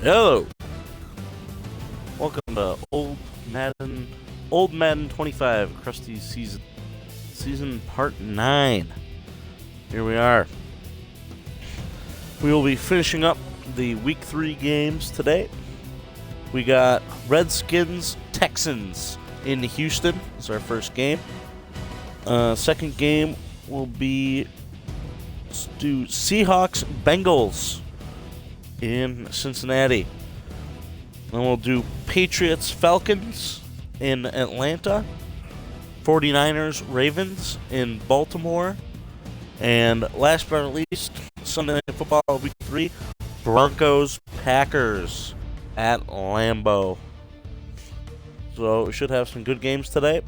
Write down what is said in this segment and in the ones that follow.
Hello. Welcome to Old Madden 25, Krusty's season part 9. Here we are. We will be finishing up the week 3 games today. We got Redskins Texans in Houston. It's our first game. Second game will be Seahawks Bengals in Cincinnati. Then we'll do Patriots Falcons in Atlanta, 49ers Ravens in Baltimore, and last but not least, Sunday Night Football week 3, Broncos Packers at Lambeau. So we should have some good games today.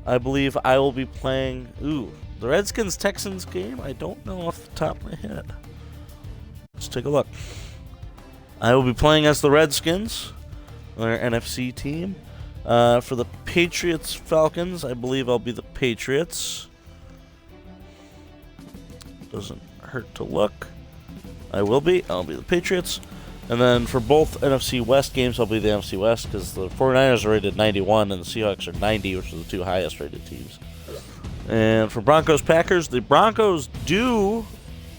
I believe I will be playing the Redskins Texans game. I don't know off the top of my head. Let's take a look. I will be playing as the Redskins, their NFC team. For the Patriots Falcons, I believe I'll be the Patriots. Doesn't hurt to look. I'll be the Patriots. And then for both NFC West games, I'll be the NFC West because the 49ers are rated 91 and the Seahawks are 90, which are the two highest rated teams. And for Broncos Packers, the Broncos do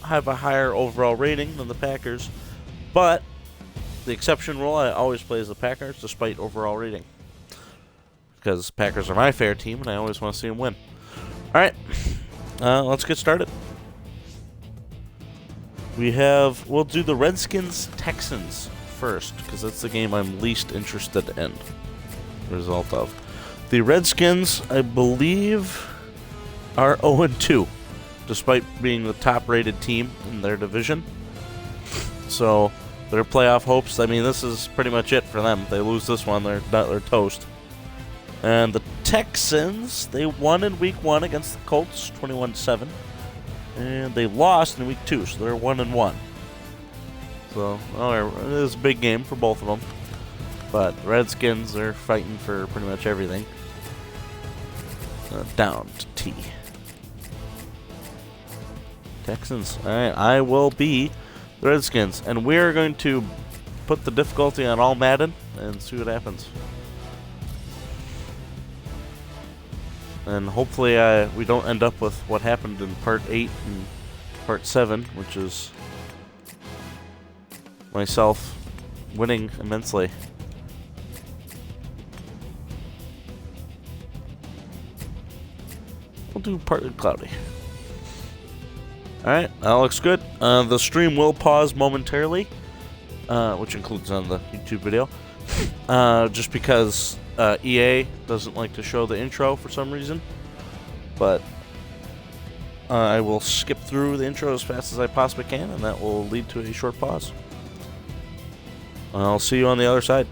have a higher overall rating than the Packers, but the exception rule, I always play as the Packers despite overall rating because Packers are my fair team and I always want to see them win. Alright, let's get started. We'll do the Redskins Texans first because that's the game I'm least interested in result of. The Redskins, I believe, are 0-2 despite being the top-rated team in their division. So their playoff hopes, I mean, this is pretty much it for them. If they lose this one, they're toast. And the Texans, they won in week 1 against the Colts, 21-7. And they lost in week 2, so they're 1-1. So, it is a big game for both of them. But the Redskins are fighting for pretty much everything. Down to T. Texans. Alright, I will be the Redskins. And we're going to put the difficulty on all Madden and see what happens. And hopefully we don't end up with what happened in Part 8 and Part 7, which is myself winning immensely. We'll do partly cloudy. Alright, that looks good. The stream will pause momentarily, which includes on the YouTube video, just because EA doesn't like to show the intro for some reason. But I will skip through the intro as fast as I possibly can, and that will lead to a short pause. I'll see you on the other side.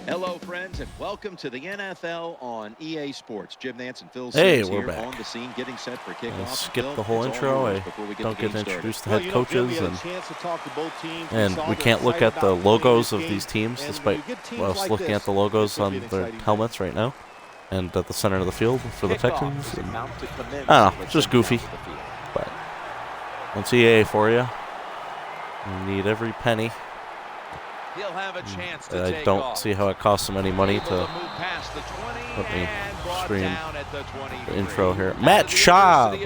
Hello, friends, and welcome to the NFL on EA Sports. Jim Nance and Phil Sims here back on the scene, getting set for kickoff. Skip the whole intro. I don't get to introduce the head coaches, and we can't look at the logos of these teams, despite us looking at the logos on their helmets right now, and at the center of the field for the Texans. And, I don't know, it's just goofy, but that's EA for you. You need every penny. He'll have a chance to I don't see how it costs them any money to let me stream the intro here. Matt Schaub,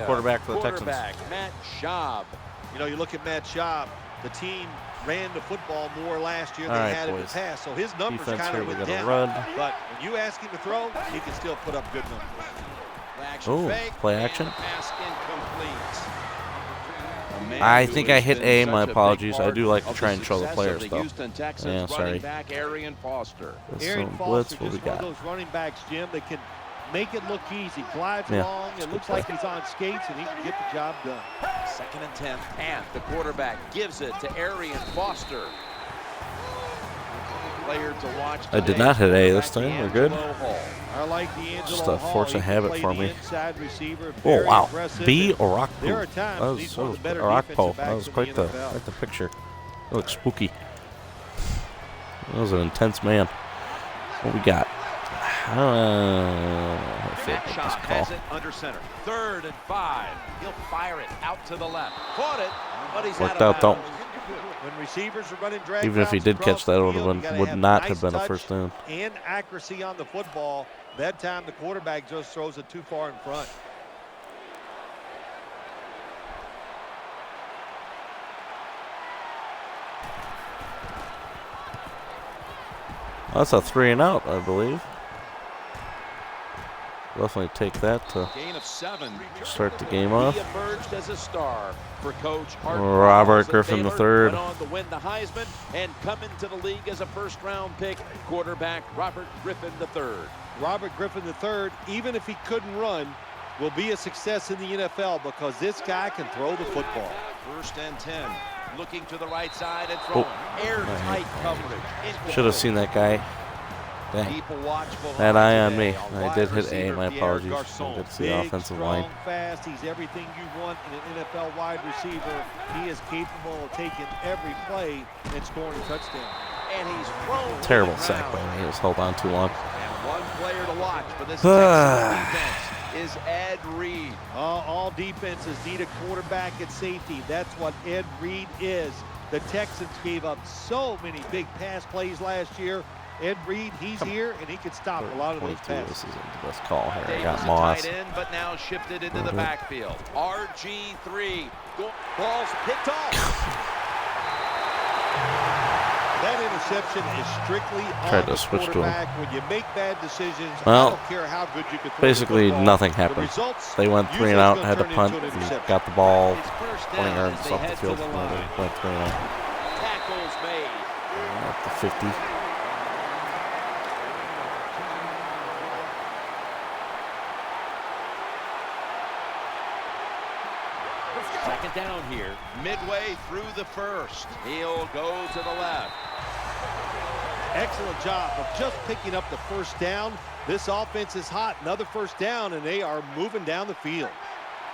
quarterback for the Texans. Matt Schaub. You know, you look at Matt Schaub, the team ran the football more last year than they had in the past, so his numbers kind of went down. But when you ask him to throw, he can still put up good numbers. Oh, play action. I think I hit A. My apologies. I do like to try and show the players, though. Yeah, sorry. Aaron Foster. Blitz, what we got? One of those running backs, Jim, that can make it look easy. Glides along. It looks like he's on skates, and he can get the job done. 2nd and 10. And the quarterback gives it to Aaron Foster. I did not hit A this time. We're good. All I like the Just a force of habit for me. Oh, wow. B. Orakpo. That was Orakpo. That was quite the picture. It looks spooky. That was an intense man. What we got? Shot has it under center. 3rd and 5. He'll fire it out to the left. Caught it, but he's worked out though. When receivers are running drag even if he did catch that, would not have been a first down. And accuracy on the football. That time the quarterback just throws it too far in front. That's a 3 and out, I believe. Definitely take that to gain of 7. Start the game off. He emerged as a star for Coach Robert Griffin III. Went on to win the Heisman and come into the league as a first-round pick. Quarterback Robert Griffin III. Robert Griffin III, even if he couldn't run, will be a success in the NFL because this guy can throw the football. 1st and 10. Looking to the right side and throwing. Airtight coverage. Should have seen that guy. Dang. That eye on me. I did hit A. My apologies. I did see the offensive line. Fast. He's everything you want in an NFL wide receiver. He is capable of taking every play and scoring a touchdown. And he's thrown. Terrible sack by me. He was held on too long. And one player to watch for this defense is Ed Reed. All defenses need a quarterback at safety. That's what Ed Reed is. The Texans gave up so many big pass plays last year. Ed Reed, he's here, and he can stop a lot of those passes. This isn't the best call here. I got Moss. Tight end, but now shifted into the backfield. RG3. Ball's picked off. That interception is strictly Tried on to switch the quarterback. When you make bad decisions, well, I don't care how good you can throw basically the football. nothing happened. They went 3 and out, had to punt, got the ball 20 yards off the field, and they went 3 and out. Tackles made. At the 50. Second down here. Midway through the 1st. He'll go to the left. Excellent job of just picking up the first down. This offense is hot. Another first down, and they are moving down the field.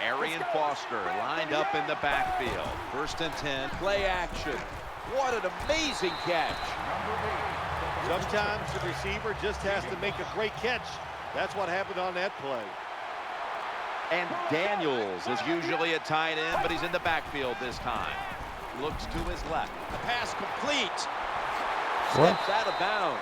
Arian Foster lined up in the backfield. 1st and 10. Play action. What an amazing catch. Sometimes the receiver just has to make a great catch. That's what happened on that play. And Daniels is usually a tight end, but he's in the backfield this time. Looks to his left. The pass complete. Steps out of bounds.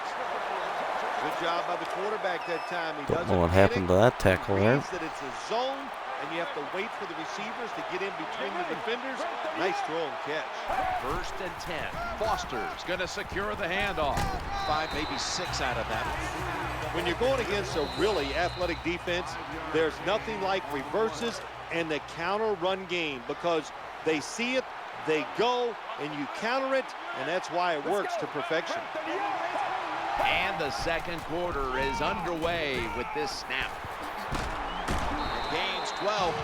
Good job by the quarterback that time. He doesn't know what happened to that tackle there. That it's a zone, and you have to wait for the receivers to get in between the defenders. Nice throw and catch. 1st and 10. Foster's going to secure the handoff. 5, maybe 6 out of that. When you're going against a really athletic defense, there's nothing like reverses and the counter run game because they see it, they go, and you counter it, and that's why it works to perfection. And the second quarter is underway with this snap. Gains 12.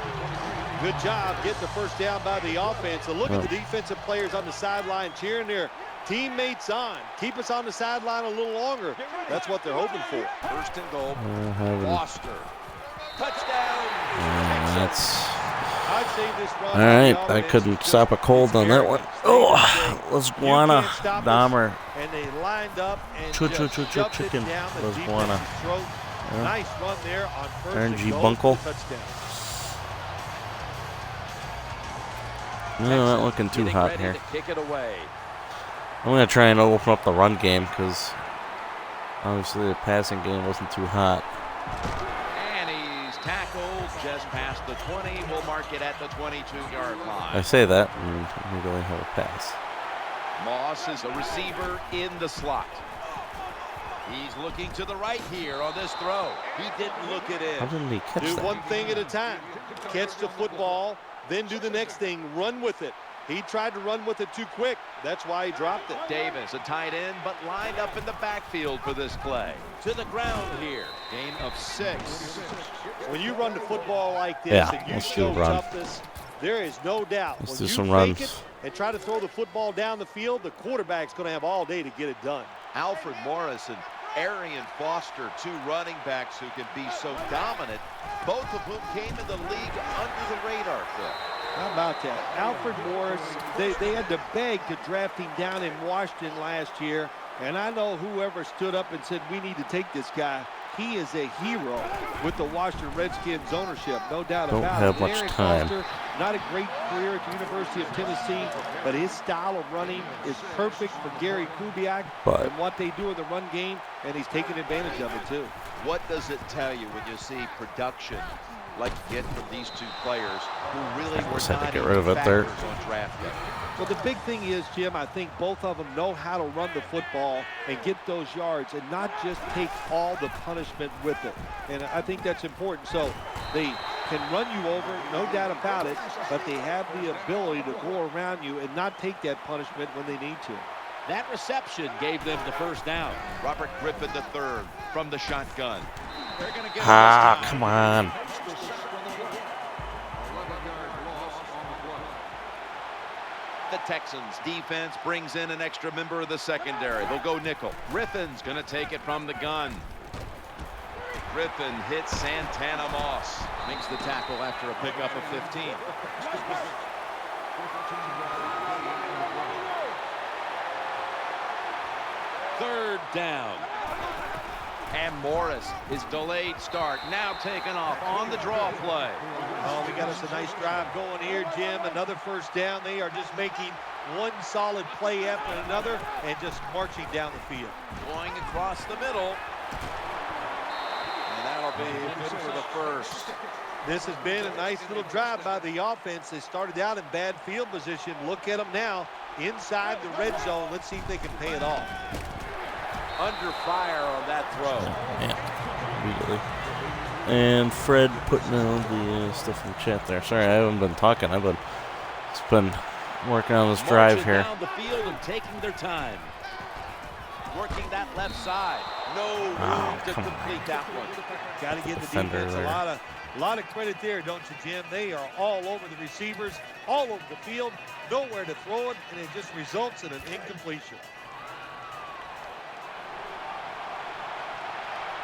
Good job getting the first down by the offense. So look at the defensive players on the sideline cheering their teammates on. Keep us on the sideline a little longer. That's what they're hoping for. 1st and goal. Foster. Touchdown. I'd say this run. All right, I couldn't stop a cold on that one. Oh, Lasguana, Dahmer. And they lined up and chicken. Lasguana. Nice run there on 1st and RG goal. Bunkle. Touchdown. No, not looking too hot here. Kick it away. I'm going to try and open up the run game because obviously the passing game wasn't too hot. And he's tackled just past the 20. We'll mark it at the 22-yard line. I say that, and we really have a pass. Moss is a receiver in the slot. He's looking to the right here on this throw. He didn't look it in. How didn't he catch that? Do one thing at a time. Catch the football, then do the next thing. Run with it. He tried to run with it too quick. That's why he dropped it. Davis, a tight end, but lined up in the backfield for this play. To the ground here. Gain of 6. When you run the football like this and you show toughness, there is no doubt. Let's when do you some fake runs. it and try to throw the football down the field, the quarterback's going to have all day to get it done. Alfred Morrison, Arian Foster, two running backs who can be so dominant, both of whom came in the league under the radar, Phil. How about that? Alfred Morris, they had to beg to draft him down in Washington last year. And I know whoever stood up and said, we need to take this guy, he is a hero with the Washington Redskins ownership, no doubt about it. Don't have much time. Foster, not a great career at the University of Tennessee, but his style of running is perfect for Gary Kubiak and what they do in the run game, and he's taking advantage of it too. What does it tell you when you see production like you get from these two players who really were not even factors on draft day? Well, the big thing is, Jim, I think both of them know how to run the football and get those yards and not just take all the punishment with it. And I think that's important. So they can run you over, no doubt about it, but they have the ability to go around you and not take that punishment when they need to. That reception gave them the first down. Robert Griffin III from the shotgun. They're going to get come on. The Texans defense brings in an extra member of the secondary. They'll go nickel. Griffin's going to take it from the gun. Griffin hits Santana Moss. Makes the tackle after a pickup of 15. Third down. And Morris, his delayed start, now taken off on the draw play. Oh, we got us a nice drive going here, Jim. Another first down. They are just making one solid play after another and just marching down the field. Going across the middle. And that'll be good for the first. This has been a nice little drive by the offense. They started out in bad field position. Look at them now inside the red zone. Let's see if they can pay it off. Under fire on that throw. Immediately. And Fred putting on the stuff in the chat there. Sorry, I haven't been talking. I've been working on this drive here. Down the field and taking their time. Working that left side. No room to complete that one. Got to give the defense a lot of credit there, don't you, Jim? They are all over the receivers, all over the field, nowhere to throw it, and it just results in an incompletion.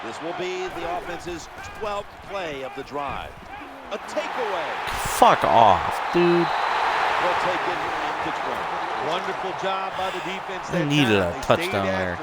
This will be the offense's 12th play of the drive. A takeaway. Fuck off, dude. They'll take it to 20. Wonderful job by the defense. They needed a touchdown there.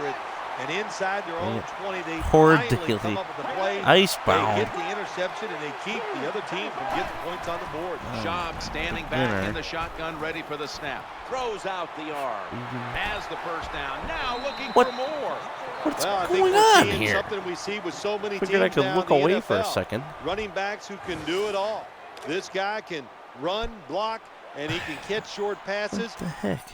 And inside their own 20, they poor finally come up with the play. Icebound. They get the interception, and they keep the other team from getting points on the board. Schaub standing back in the shotgun, ready for the snap. Throws out the arm. Has the first down. Now looking for more. What's I going think on we're seeing here? something we see with so many Figured I teams could now look in the away NFL. for a second. Running backs who can do it all. This guy can run, block, and he can catch short passes. What the heck?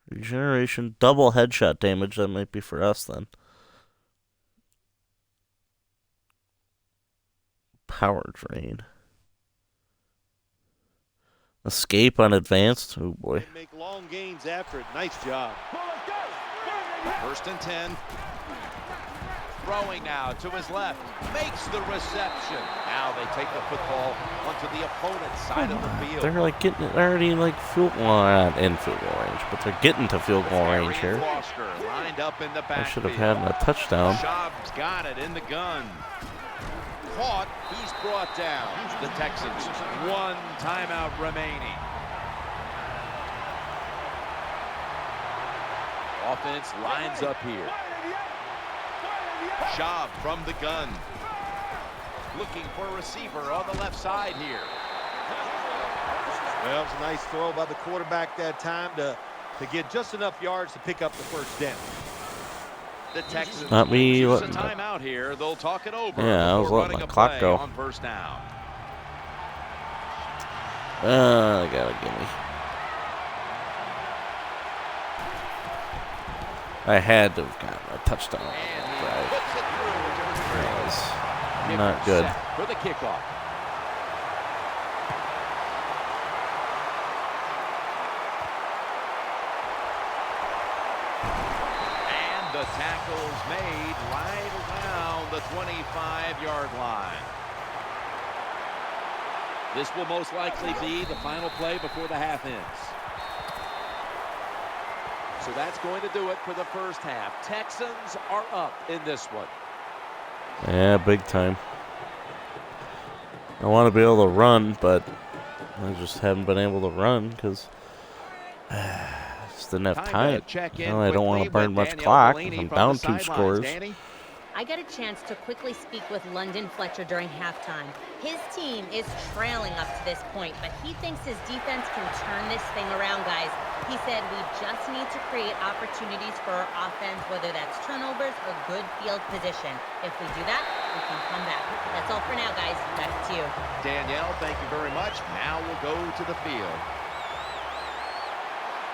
Regeneration, double headshot damage. That might be for us then. Power drain. Escape on advanced. Oh boy. They make long gains after it. Nice job. First and 10. Throwing now to his left. Makes the reception. Now they take the football onto the opponent's side of the field. They're like getting it already like field goal, not in field goal range, but they're getting to field goal range here. Foster lined up in the back. I should have had a touchdown. Schaub's got it in the gun. Caught. He's brought down. The Texans. One timeout remaining. Offense lines up here. Schaub from the gun. Looking for a receiver on the left side here. Well, it was a nice throw by the quarterback that time to get just enough yards to pick up the first down. The Texans Not me. use a timeout here. They'll talk it over. Yeah, I was letting my clock go. On first down. Gotta give me. I had to have gotten a touchdown. That was not good. For the kickoff. And the tackle's made right around the 25-yard line. This will most likely be the final play before the half ends. So that's going to do it for the first half. Texans are up in this one. Yeah, big time. I want to be able to run, but I just haven't been able to run because just didn't have time. I don't want to burn much clock. I'm down 2 scores. I got a chance to quickly speak with London Fletcher during halftime. His team is trailing up to this point, but he thinks his defense can turn this thing around, guys. He said we just need to create opportunities for our offense, whether that's turnovers or good field position. If we do that, we can come back. That's all for now, guys. Back to you. Danielle, thank you very much. Now we'll go to the field.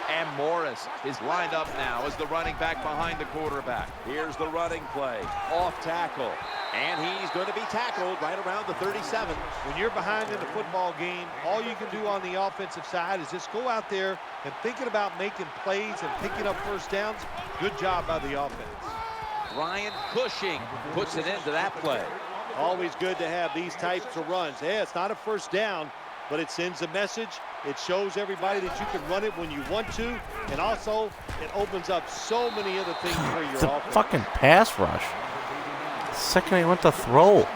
And Morris is lined up now as the running back behind the quarterback. Here's the running play. Off tackle. And he's going to be tackled right around the 37. When you're behind in the football game, all you can do on the offensive side is just go out there and thinking about making plays and picking up first downs. Good job by the offense. Ryan Cushing puts it into that play. Always good to have these types of runs. Yeah, it's not a first down, but it sends a message. It shows everybody that you can run it when you want to, and also it opens up so many other things for your the offense. Fucking pass rush. The second he went to throw,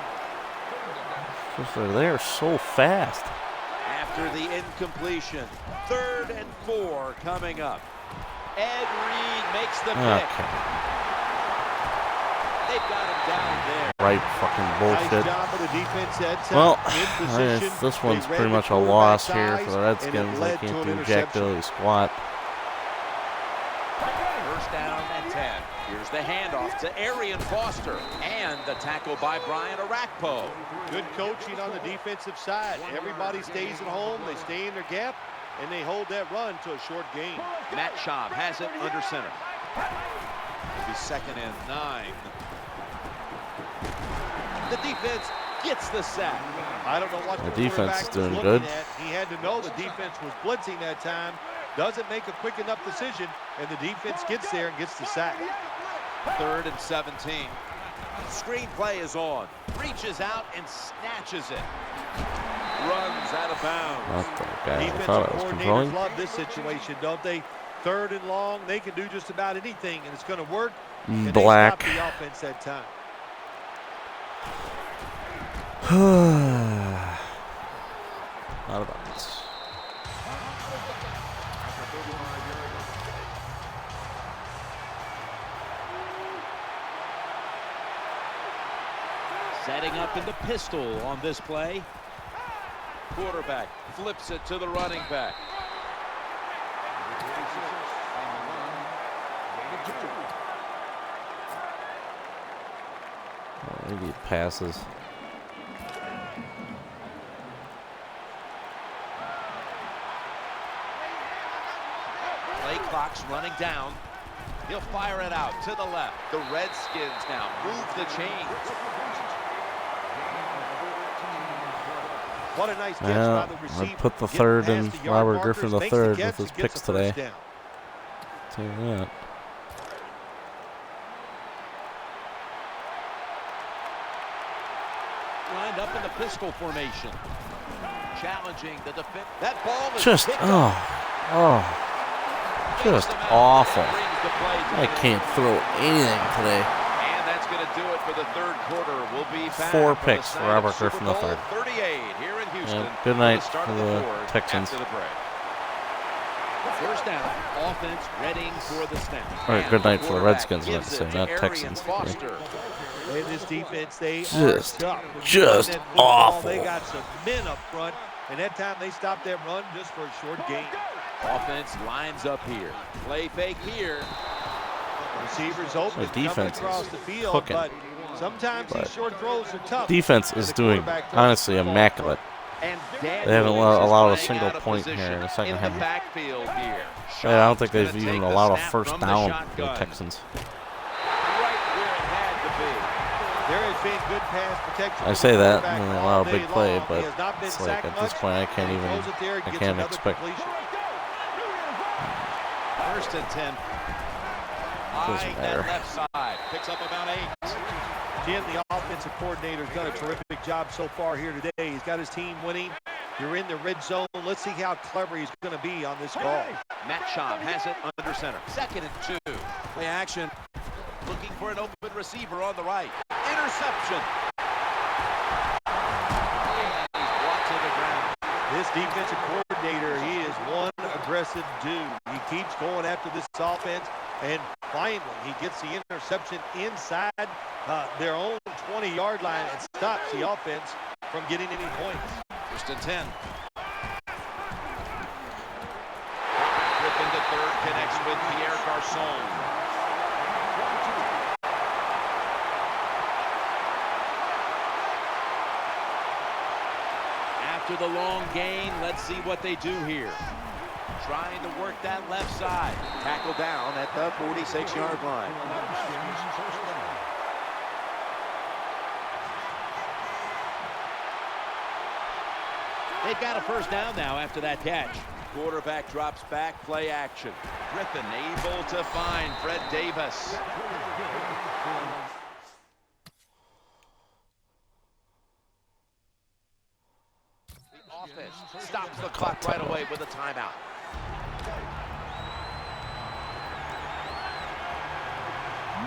they are so fast. After the incompletion, 3rd and 4 coming up. Ed Reed makes the pick. They've got him down there. Right fucking bullshit. Nice job of the defense. That's well, in position. this one's They pretty ran much the a loss quarterback here for the size, and Redskins. it They led to can't an do jack interception. diddly squat. First down and 10. Here's the handoff to Arian Foster. And the tackle by Brian Arakpo. Good coaching on the defensive side. Everybody stays at home. They stay in their gap, and they hold that run to a short gain. Matt Schaub has it under center. It'll be 2nd and 9. The defense gets the sack. I don't know what the the defense is doing was good. At. He had to know the defense was blitzing that time. Doesn't make a quick enough decision, and the defense gets there and gets the sack. 3rd and 17. Screen play is on. Reaches out and snatches it. Runs out of bounds. Not that guy. I Defensive thought I was coordinators controlling. love this situation, don't they? 3rd and long, they can do just about anything, and it's going to work. And Black. they stop the offense that time. Not about this. Setting up in the pistol on this play. Quarterback flips it to the running back. Maybe it passes. Play clock's running down. He'll fire it out to the left. The Redskins now move the chains. What a nice catch by the receiver. I put the Getting 3rd past and the yard Robert markers, Griffin the makes the 3rd catch with his and gets picks the first today. down. Tell you that. Lined up in the pistol formation. Challenging the defense. That ball is Just, picked up. just awful. I can't throw anything today. And that's going to do it for the 3rd quarter. We'll be back 4 for picks the for start of Robert Super Griffin the Bowl 3rd. 38 here in Houston. Yeah, good night start for of the 4th Texans. after the break. First down, offense readying for the snap. Or good night for the Quarterback Redskins, I meant gives to say, it not Arian Texans. Foster. And this defense, they Just- are tough. When you just run that football, awful. They got some men up front, and that time they stopped that run just for a short gain. Offense lines up here. Play fake here. Receivers open, The defense coming across is the field, cooking. but sometimes But these short throws are tough. Defense is The doing, quarterback throws honestly, the ball immaculate. And They haven't allowed a single point here in the second half. Backfield here. Yeah, I don't think they've Gonna even take the allowed a snap first from the down for the shotgun. Texans. Right where it had to be. There has been good pass protection. I say that, Quarterback and they all allow a day big play, long. but He has not been it's like sacked at this much, point I can't and he even, throws it there and I gets can't another expect. completion. 1st and 10. Doesn't matter. Left side picks up about 8. Jim, the offensive coordinator, has done a terrific job so far here today. He's got his team winning. You're in the red zone. Let's see how clever he's going to be on this call. Matt Schaub has it under center. 2nd and 2. Play action. Looking for an open receiver on the right. Interception. He's brought to the ground. This defensive coordinator, he is one aggressive dude. He keeps going after this offense, and finally he gets the interception inside their own 20-yard line and stops the offense from getting any points. 1st and 10. Griffin to third, connects with Pierre Garçon. After the long gain, let's see what they do here. Trying to work that left side. Tackle down at the 46-yard line. They've got a first down now after that catch. Quarterback drops back, play action. Griffin able to find Fred Davis. The offense stops the clock right away with a timeout.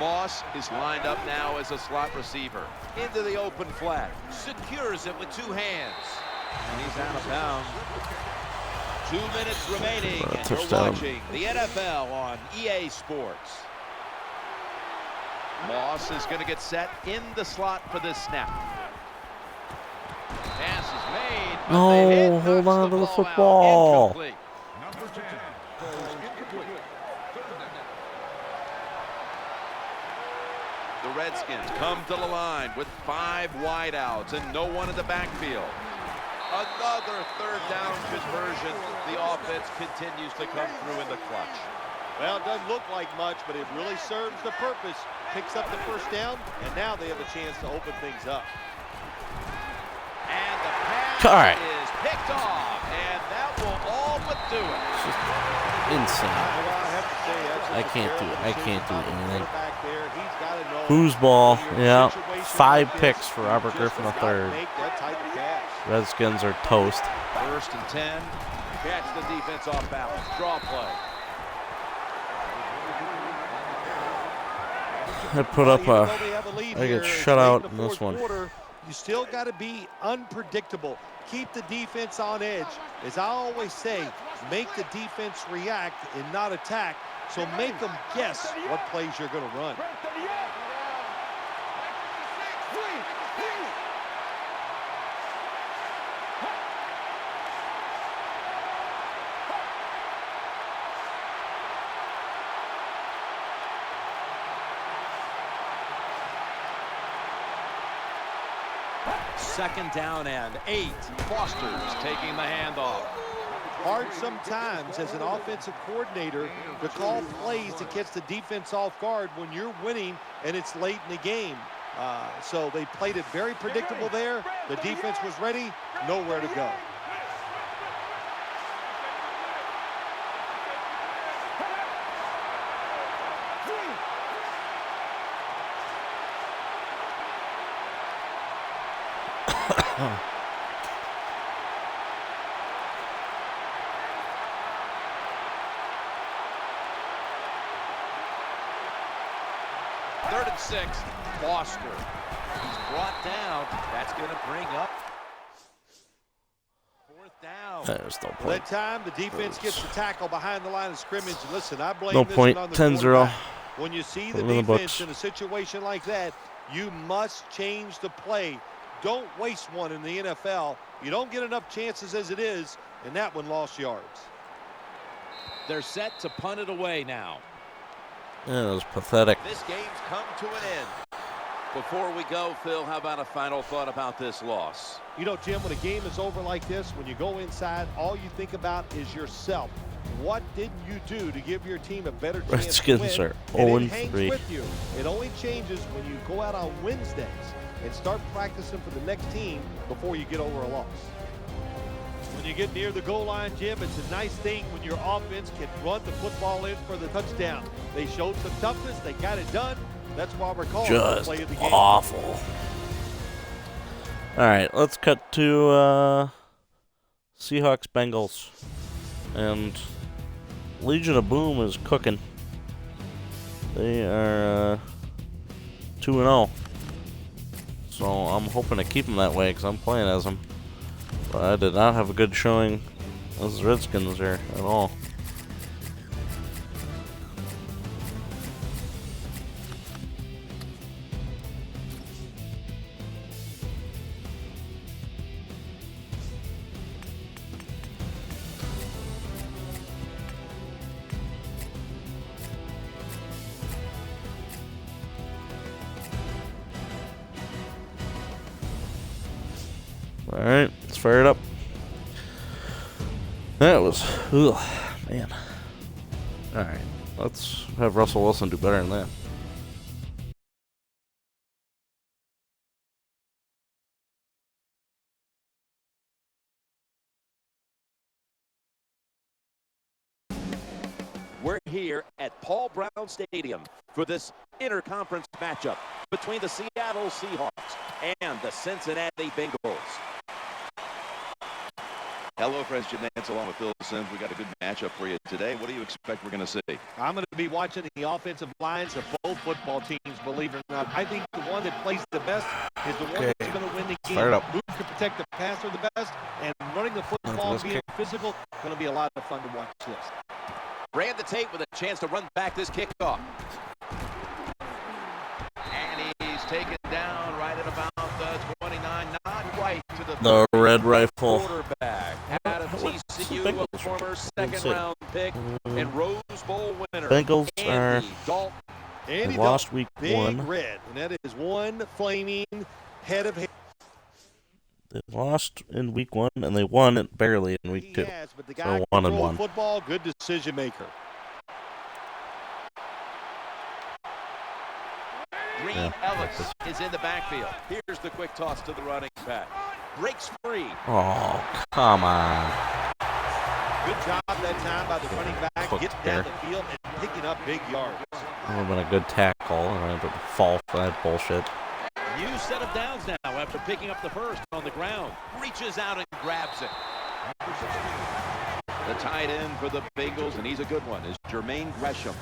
Moss is lined up now as a slot receiver. Into the open flat. Secures it with 2 hands. And he's out of bounds. 2 minutes remaining, and you're watching the NFL on EA Sports. Moss is going to get set in the slot for this snap. Pass is made. But No, hold on to the football. Incomplete. The Redskins come to the line with 5 wideouts and no one in the backfield. Another 3rd down conversion. The offense continues to come through in the clutch. Well, it doesn't look like much, but it really serves the purpose. Picks up the first down, and now they have a chance to open things up. And the pass is picked off, and that will all but do it. Insane. I can't do anything. There, Foosball. Yeah. 5 picks for Robert Griffin III. Redskins are toast. 1st and 10. Catch the defense off balance. Draw play. I put up I get shut out in this one. You still got to be unpredictable. Keep the defense on edge. As I always say, make the defense react and not attack. So make them guess what plays you're going to run. Second down and 8. Foster's taking the handoff. Hard sometimes as an offensive coordinator to call plays to catch the defense off guard when you're winning and it's late in the game. So they played it very predictable there. The defense was ready, nowhere to go. Third and 6. Foster. He's brought down. That's going to bring up 4th down. There's no point. That time, the defense gets the tackle behind the line of scrimmage. Listen, I blame No this point. one on the 10-0. quarterback. When you see the Put it in the defense books. in a situation like that, you must change the play. Don't waste one in the NFL. You don't get enough chances as it is, and that one lost yards. They're set to punt it away now. Yeah, it was pathetic. This game's come to an end. Before we go, Phil, how about a final thought about this loss? You know, Jim, when a game is over like this, when you go inside, all you think about is yourself. What did you do to give your team a better chance to win? Redskins are And it hangs 0-3. with you. It only changes when you go out on Wednesdays and start practicing for the next team before you get over a loss. When you get near the goal line, Jim, it's a nice thing when your offense can run the football in for the touchdown. They showed some toughness. They got it done. That's why we're calling it the Just play of the game. awful. All right, let's cut to Seahawks, Bengals. And Legion of Boom is cooking. They are 2-0. So I'm hoping to keep them that way because I'm playing as them. But I did not have a good showing as Redskins there at all. Alright, let's fire it up. That was, ugh, man. Alright, let's have Russell Wilson do better than that. We're here at Paul Brown Stadium for this interconference matchup between the Seattle Seahawks and the Cincinnati Bengals. Hello, friends. Jim Nantz along with Phil Simms. We got a good matchup for you today. What do you expect we're going to see? I'm going to be watching the offensive lines of both football teams, believe it or not. I think the one that plays the best is the one that's going to win the game. Who can protect the passer the best, and running the football, being physical, going to be a lot of fun to watch this. Ran the tape with a chance to run back this kickoff. And he's taken down right at about the 29, not quite to the red rifle. Quarterback out of TCU, a former second-round pick and Rose Bowl winner. Bengals are lost week big 1. Red, and that is one flaming head of hair. They lost in week 1, and they won it barely in week 2. So 1-1. Football, good decision maker. Green Ellis is in the backfield. Here's the quick toss to the running back. Breaks free. Oh, come on. Good job that time by the running back, getting down the field and picking up big yards. That would have been a good tackle, and I had to fall for that bullshit. New set of downs now after picking up the first on the ground. Reaches out and grabs it. The tight end for the Bengals, and he's a good one, is Jermaine Gresham.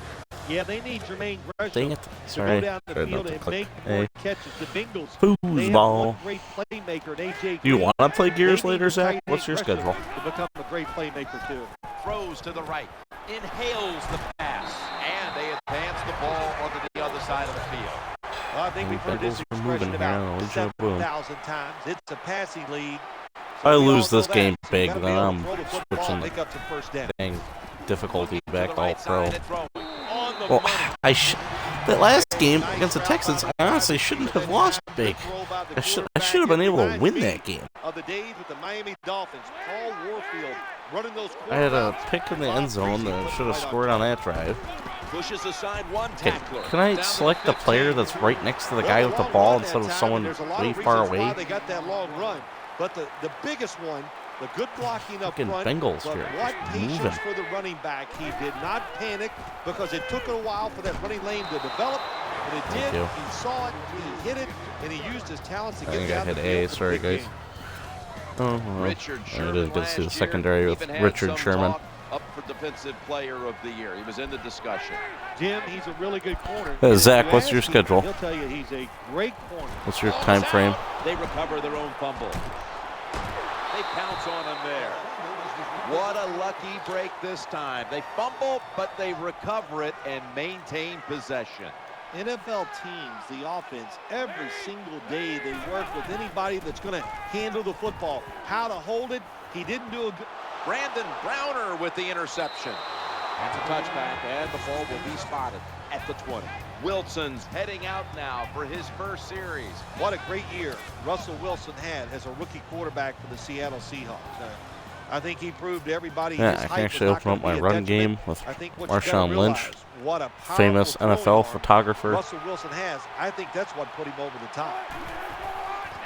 Yeah, they need Jermaine Gresham Dang it. Sorry. to go down the field and make more catches. The Bengals, foosball. Great playmaker, AJ. Do you want to play Gears later, Zach? What's your schedule? To become a great playmaker, too. Throws to the right. Inhales the pass. And they advance the ball onto the other side of the field. Well, I think we've heard this expression about 7,000 times. It's a passing lead. If I lose this game big, then I'm switching the dang difficulty back to all pro. Well, that last game against the Texans, I honestly shouldn't have lost big. I should have been able to win that game. I had a pick in the end zone that should have scored on that drive. Okay, can I select the player that's right next to the guy with the ball instead of someone way far away? They got that long run, but the biggest one, the good blocking up front, Bengals but here, what patience for the running back. He did not panic because it took a while for that running lane to develop, but it did. He saw it, he hit it, and he used his talents to get it out. I think I hit A. Sorry, guys. Oh, well. I didn't get to see the secondary with Richard Sherman. Up for Defensive Player of the Year. He was in the discussion. Jim, he's a really good corner. Zach, what's your schedule? He'll tell you he's a great corner. What's your time frame? They recover their own fumble. They pounce on him there. What a lucky break this time. They fumble, but they recover it and maintain possession. NFL teams, the offense, every single day they work with anybody that's going to handle the football. How to hold it, he didn't do a good... Brandon Browner with the interception. That's a touchback, and the ball will be spotted at the 20. Wilson's heading out now for his first series. What a great year Russell Wilson had as a rookie quarterback for the Seattle Seahawks. I think he proved to everybody his I can actually open up my run game with Marshawn Lynch, what a famous NFL photographer. Russell Wilson has. I think that's what put him over the top.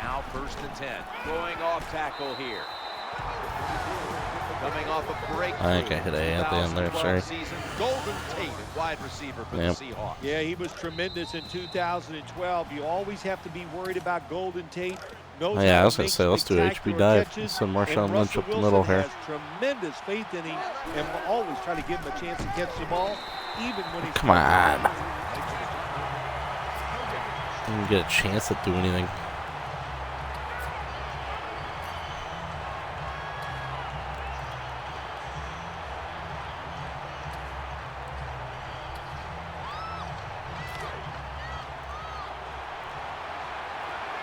Now 1st and 10. Going off tackle here. Coming off a breakthrough. I think I hit A at the end there, sorry. Golden Tate, wide receiver for the Seahawks. Yeah, he was tremendous in 2012. You always have to be worried about Golden Tate. Oh, yeah, I was going to say, let's do HB dive. Send Marshawn Lynch up the middle here. Has tremendous faith in him and will always try to give him a chance to catch the ball, even when he's... Come on. Didn't get a chance to do anything.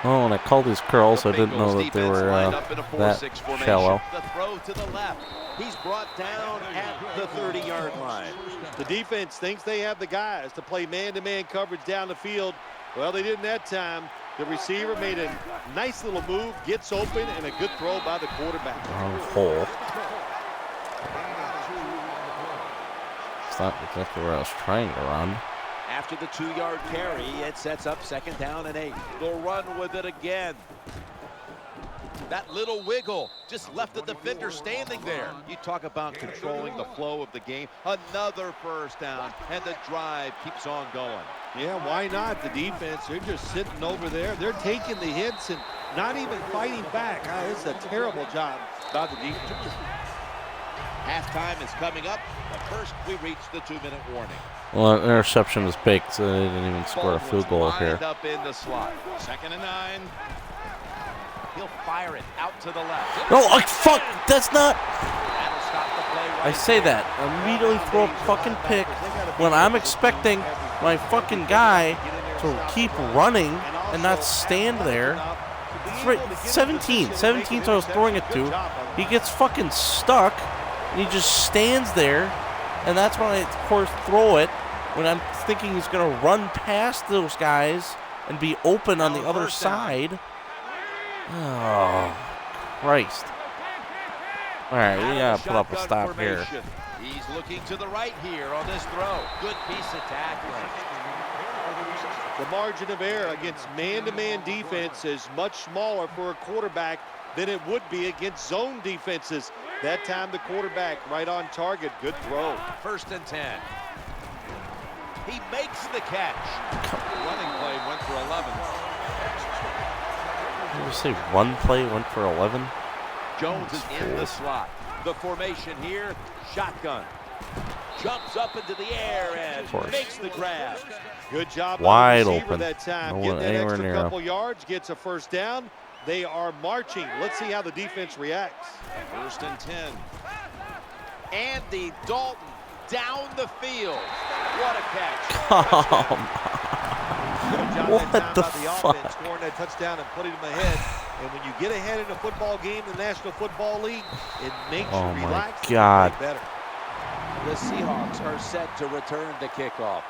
Oh, when I called these curls, I didn't know that they were that shallow. The throw to the left. He's brought down at the 30-yard line. The defense thinks they have the guys to play man-to-man coverage down the field. Well, they didn't that time. The receiver made a nice little move, gets open, and a good throw by the quarterback. Wrong hole. It's not exactly where I was trying to run. After the 2-yard carry, it sets up 2nd down and 8. They'll run with it again. That little wiggle just left the defender standing there. You talk about controlling the flow of the game. Another first down, and the drive keeps on going. Yeah, why not? The defense, they're just sitting over there. They're taking the hits and not even fighting back. It's a terrible job by the defense. Halftime is coming up, but first we reach the 2-minute warning. Well, an interception was baked, so they didn't even score a field goal here. Up in the slot. 2nd and 9. He'll fire it out to the left. No, fuck! That's not... That'll stop the play right I say that. Immediately throw a fucking pick when I'm expecting my fucking guy to keep running and not stand there. 17's I was throwing it to. He gets fucking stuck, and he just stands there, and that's when I, of course, throw it when I'm thinking he's going to run past those guys and be open on the other side. Oh, Christ. All right, we got to put up a stop here. He's looking to the right here on this throw. Good piece of tackling. The margin of error against man-to-man defense is much smaller for a quarterback than it would be against zone defenses. That time the quarterback right on target. Good throw. 1st and 10. He makes the catch. The running play went for 11. Did you say one play went for 11? Jones is in the slot. The formation here, shotgun. Jumps up into the air and makes the grab. Good job wide by the receiver open. That time. No Get one that anywhere extra near couple yards, gets a first down. They are marching. Let's see how the defense reacts. 1st and 10. Andy Dalton down the field. What a catch. What the fuck? Scoring that touchdown and putting them ahead. And when you get ahead in a football game in the National Football League, it makes you relax. Oh my God. And play better. The Seahawks are set to return to kickoff.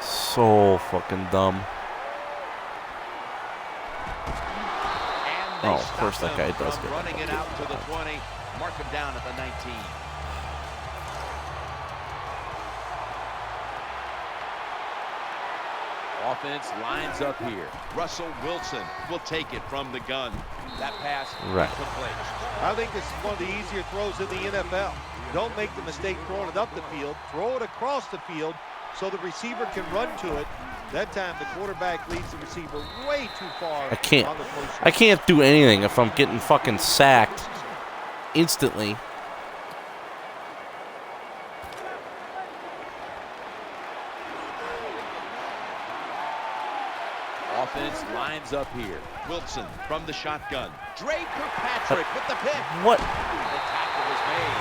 So fucking dumb. Oh, of course that guy does get running it out to the 20. Mark him down at the 19. Offense lines up here. Russell Wilson will take it from the gun. That pass complete. I think this is one of the easier throws in the NFL. Don't make the mistake throwing it up the field. Throw it across the field so the receiver can run to it. That time the quarterback leads the receiver way too far. I can't do anything if I'm getting fucking sacked instantly. Offense lines up here. Wilson from the shotgun. Drake Kirkpatrick with the pick. What? The tackle was made.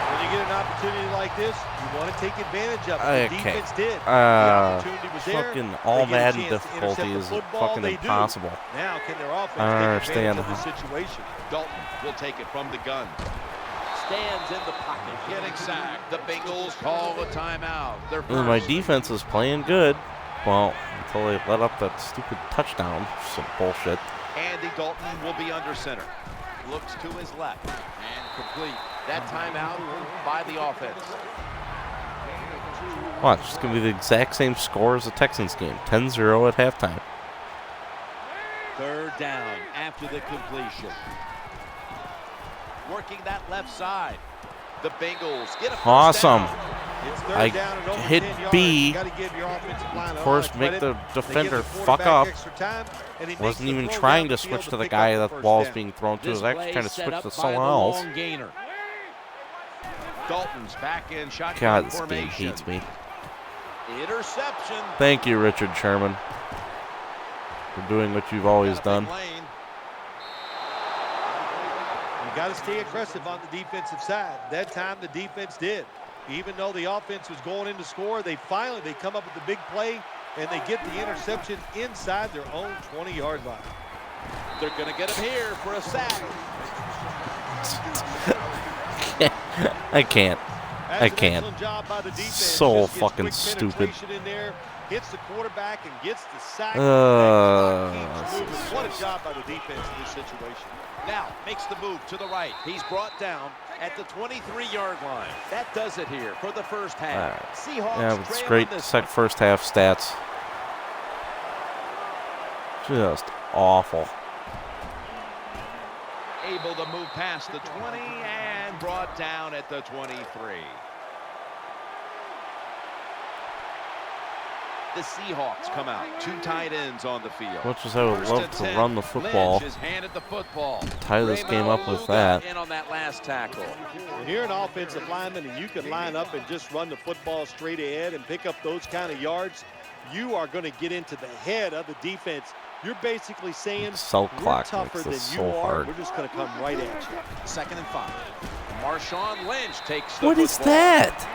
When you get an opportunity like this, you want to take advantage of it. The defense did. The opportunity was there. Fucking all Madden difficulty is fucking impossible. Now can their offense take advantage of the situation? Dalton will take it from the gun. Stands in the pocket, getting sacked. The Bengals call a timeout. My defense is playing good. Well, until they let up that stupid touchdown. Some bullshit. Andy Dalton will be under center. Looks to his left and complete. That timeout by the offense. Watch, it's going to be the exact same score as the Texans game. 10-0 at halftime. 3rd down after the completion. working that left side. The Bengals get a Awesome. I hit B. First, make the defender fuck up. Wasn't even trying to switch to the guy that the ball's being thrown to. I was actually trying to switch to someone else. Dalton's back in shotgun God, this game formation. hates me. Interception. Thank you, Richard Sherman, for doing what you've always done. You got to stay aggressive on the defensive side. That time the defense did. Even though the offense was going in to score, they come up with the big play, and they get the interception inside their own 20-yard line. They're going to get him here for a sack. I can't. That's I can't. An excellent job by the defense. So Just gets fucking quick stupid. penetration in there, hits the quarterback and gets the sack. What a job by the defense in this situation. Now makes the move to the right. He's brought down at the 23-yard line. That does it here for the first half. Seahawks Yeah, it's trail great on this first half stats. Just awful. Able to move past the 20 and brought down at the 23. The Seahawks come out. 2 tight ends on the field. Much as I would love to run the football, Lynch is handed the football. tie this game up with that. in on that last tackle. When you're an offensive lineman and you can line up and just run the football straight ahead and pick up those kind of yards, you are going to get into the head of the defense. You're basically saying, Cell we're clock tougher makes than this you so are. hard. We're just going to come right at you. 2nd and 5. Marshawn Lynch takes the What is football. that?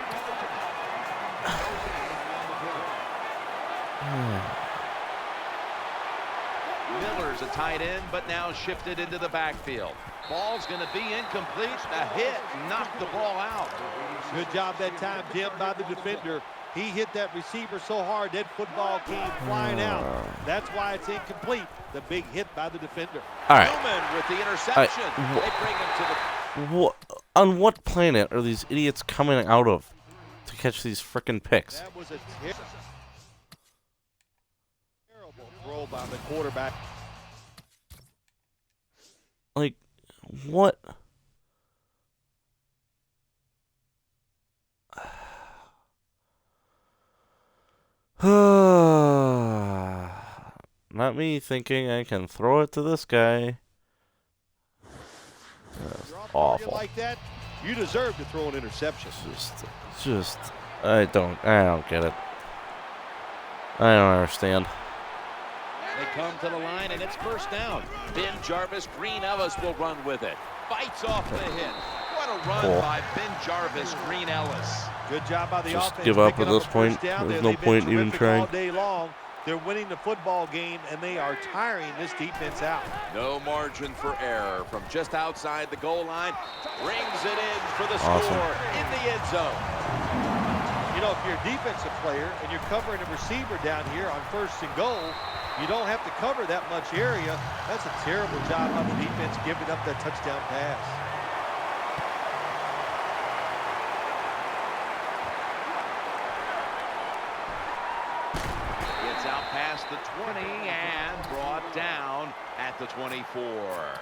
Miller's a tight end, but now shifted into the backfield. Ball's going to be incomplete. A hit knocked the ball out. Good job that time, Tim, by the defender. He hit that receiver so hard that football came flying out. That's why it's incomplete. The big hit by the defender. All right. Newman with the interception. They bring him to the... On what planet are these idiots coming out of to catch these frickin' picks? That was a terrible throw by the quarterback. Like, what? Not me thinking I can throw it to this guy. That's awful. Like that, you deserve to throw an interception. Just, I don't get it. I don't understand. They come to the line, and it's first down. Ben Jarvis, Green Ellis will run with it. Bites off the hit. What a run by Ben Jarvis, Green Ellis. Good job by the Just offense. give up at picking this a point. first down. There's They've no been point even terrific trying. all day long. They're winning the football game, and they are tiring this defense out. No margin for error from just outside the goal line. Brings it in for the Awesome. score in the end zone. You know, if you're a defensive player and you're covering a receiver down here on 1st and goal, you don't have to cover that much area. That's a terrible job by the defense giving up that touchdown pass. Gets out past the 20 and brought down at the 24.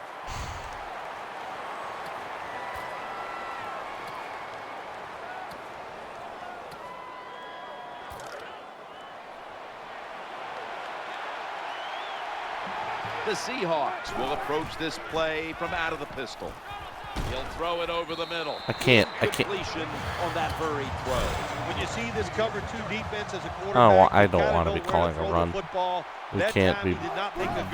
The Seahawks will approach this play from out of the pistol. He'll throw it over the middle. I can't. Completion on that hurried throw. When you see this cover 2 defense as a quarterback, I don't want to be calling a run. We can't be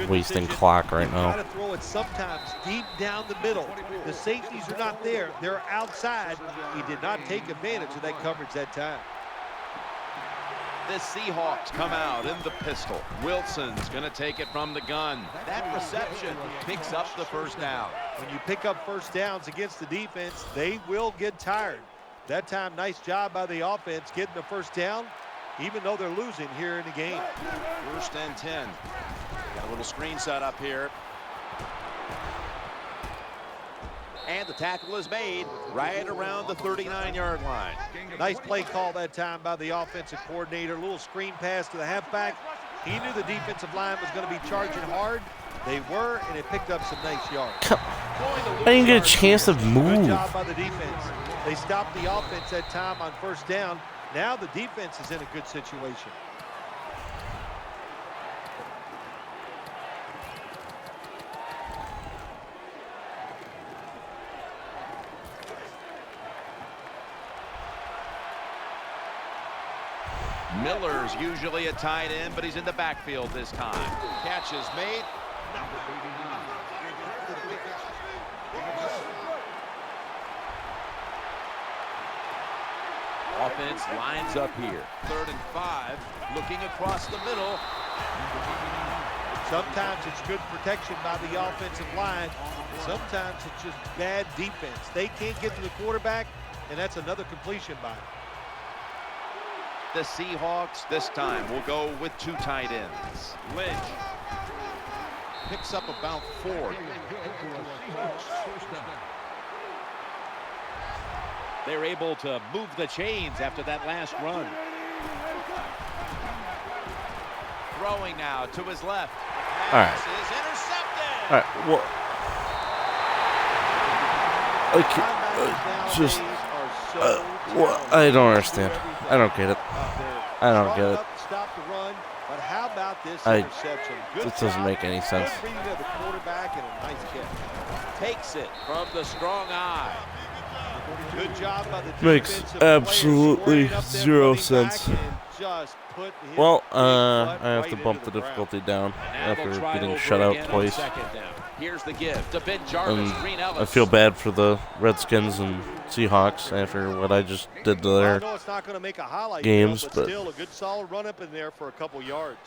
wasting clock right now. Try to throw it sometimes deep down the middle. The safeties are not there. They're outside. He did not take advantage of that coverage that time. The Seahawks come out in the pistol. Wilson's going to take it from the gun. That reception picks up the first down. When you pick up first downs against the defense, they will get tired. That time, nice job by the offense getting the first down, even though they're losing here in the game. 1st and 10. Got a little screen set up here. And the tackle is made right around the 39-yard line. Nice play call that time by the offensive coordinator. A little screen pass to the halfback. He knew the defensive line was going to be charging hard. They were, and it picked up some nice yards. I didn't get a chance to move. Good job by the defense. They stopped the offense that time on first down. Now the defense is in a good situation. Miller's usually a tight end, but he's in the backfield this time. Catch is made. Offense lines up here. 3rd and 5. Looking across the middle. Sometimes it's good protection by the offensive line. Sometimes it's just bad defense. They can't get to the quarterback, and that's another completion by him. The Seahawks this time will go with 2 tight ends. Lynch picks up about 4. They're able to move the chains after that last run. Throwing now to his left. All right. Pass is intercepted. All right. Well, just well, I don't understand. I don't get it. I don't get it. Stop the run, but how about this It doesn't make any sense. Good reading of the quarterback and a nice catch. Takes it from the strong eye. Good job by the Makes absolutely 0 sense. Well, I have to bump the difficulty down after getting shut out twice. Here's the give to Ben Jarvis. Green Ellis. I feel bad for the Redskins and Seahawks after what I just did to their games, but still a good solid run up in there for a couple yards.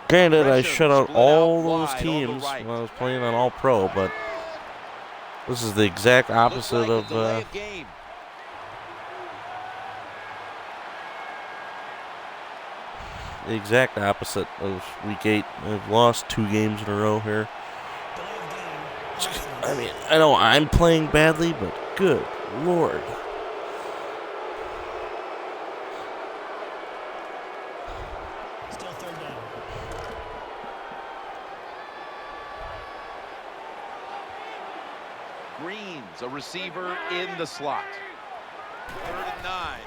Granted, I shut out all those teams when I was playing on All Pro, but this is the exact opposite of the exact opposite of Week 8. I've lost 2 games in a row here. I mean, I know I'm playing badly, but good Lord. Still 3rd down. Green's a receiver in the slot. 3rd and 9.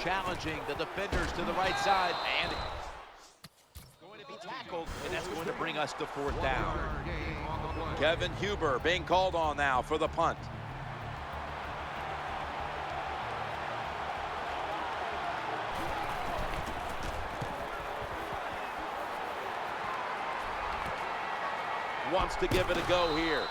Challenging the defenders to the right side, and going to be tackled, and that's going to bring us to 4th down. Kevin Huber being called on now for the punt. Wants to give it a go here.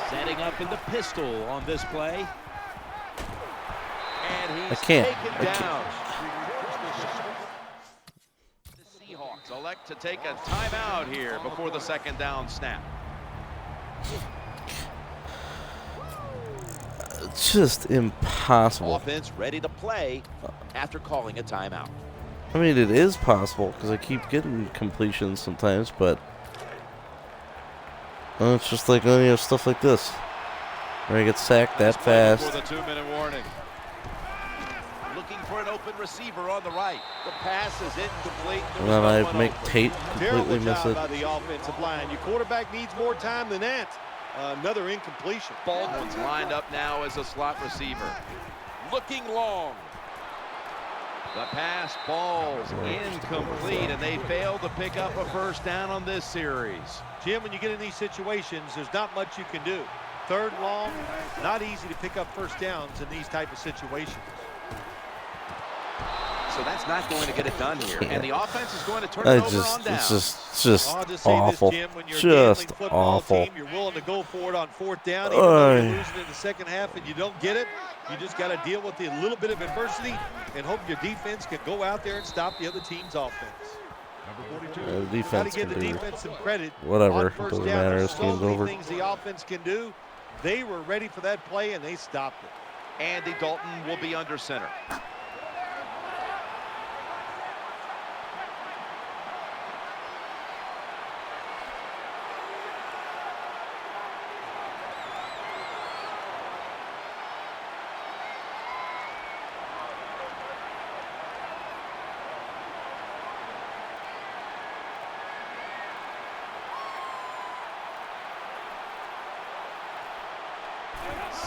Setting up in the pistol on this play. And he's taken down. The Seahawks elect to take a timeout here before the 2nd down snap. It's just impossible. Offense ready to play after calling a timeout. I mean, it is possible because I keep getting completions sometimes, but it's just like stuff like this where I get sacked that fast. For the 2-minute warning. Looking for an open receiver on the right. The pass is incomplete. And then I make Tate completely miss it. By the offensive line. Your quarterback needs more time than that. Another incompletion. Baldwin's lined up now as a slot receiver. Looking long. The pass falls incomplete, and they fail to pick up a 1st down on this series. Jim, when you get in these situations, there's not much you can do. 3rd and long, not easy to pick up 1st downs in these type of situations. So that's not going to get it done here. And the offense is going to turn it over on down. It's just I'll just say awful. This, Jim, when you're just a football awful. Team, you're willing to go for it on 4th down, even though you're losing in the 2nd half and you don't get it. You just got to deal with a little bit of adversity and hope your defense can go out there and stop the other team's offense. The defense give can the do defense some credit. whatever. On 1st Doesn't down, matter. there's This game's so many over. things the offense can do. They were ready for that play and they stopped it. Andy Dalton will be under center.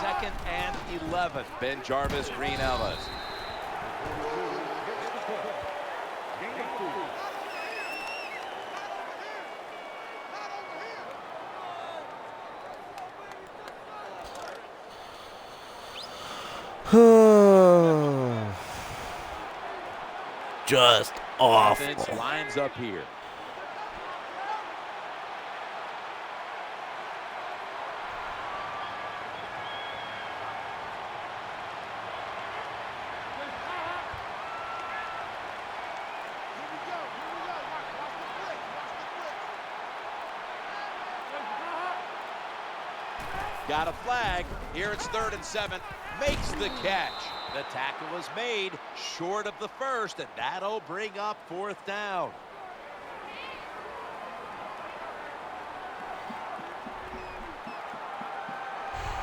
2nd and 11. Ben Jarvis, Green Ellis. Just awful. Offense lines up here. Got a flag. Here it's 3rd and 7. Makes the catch. The tackle was made short of the first, and that'll bring up 4th down.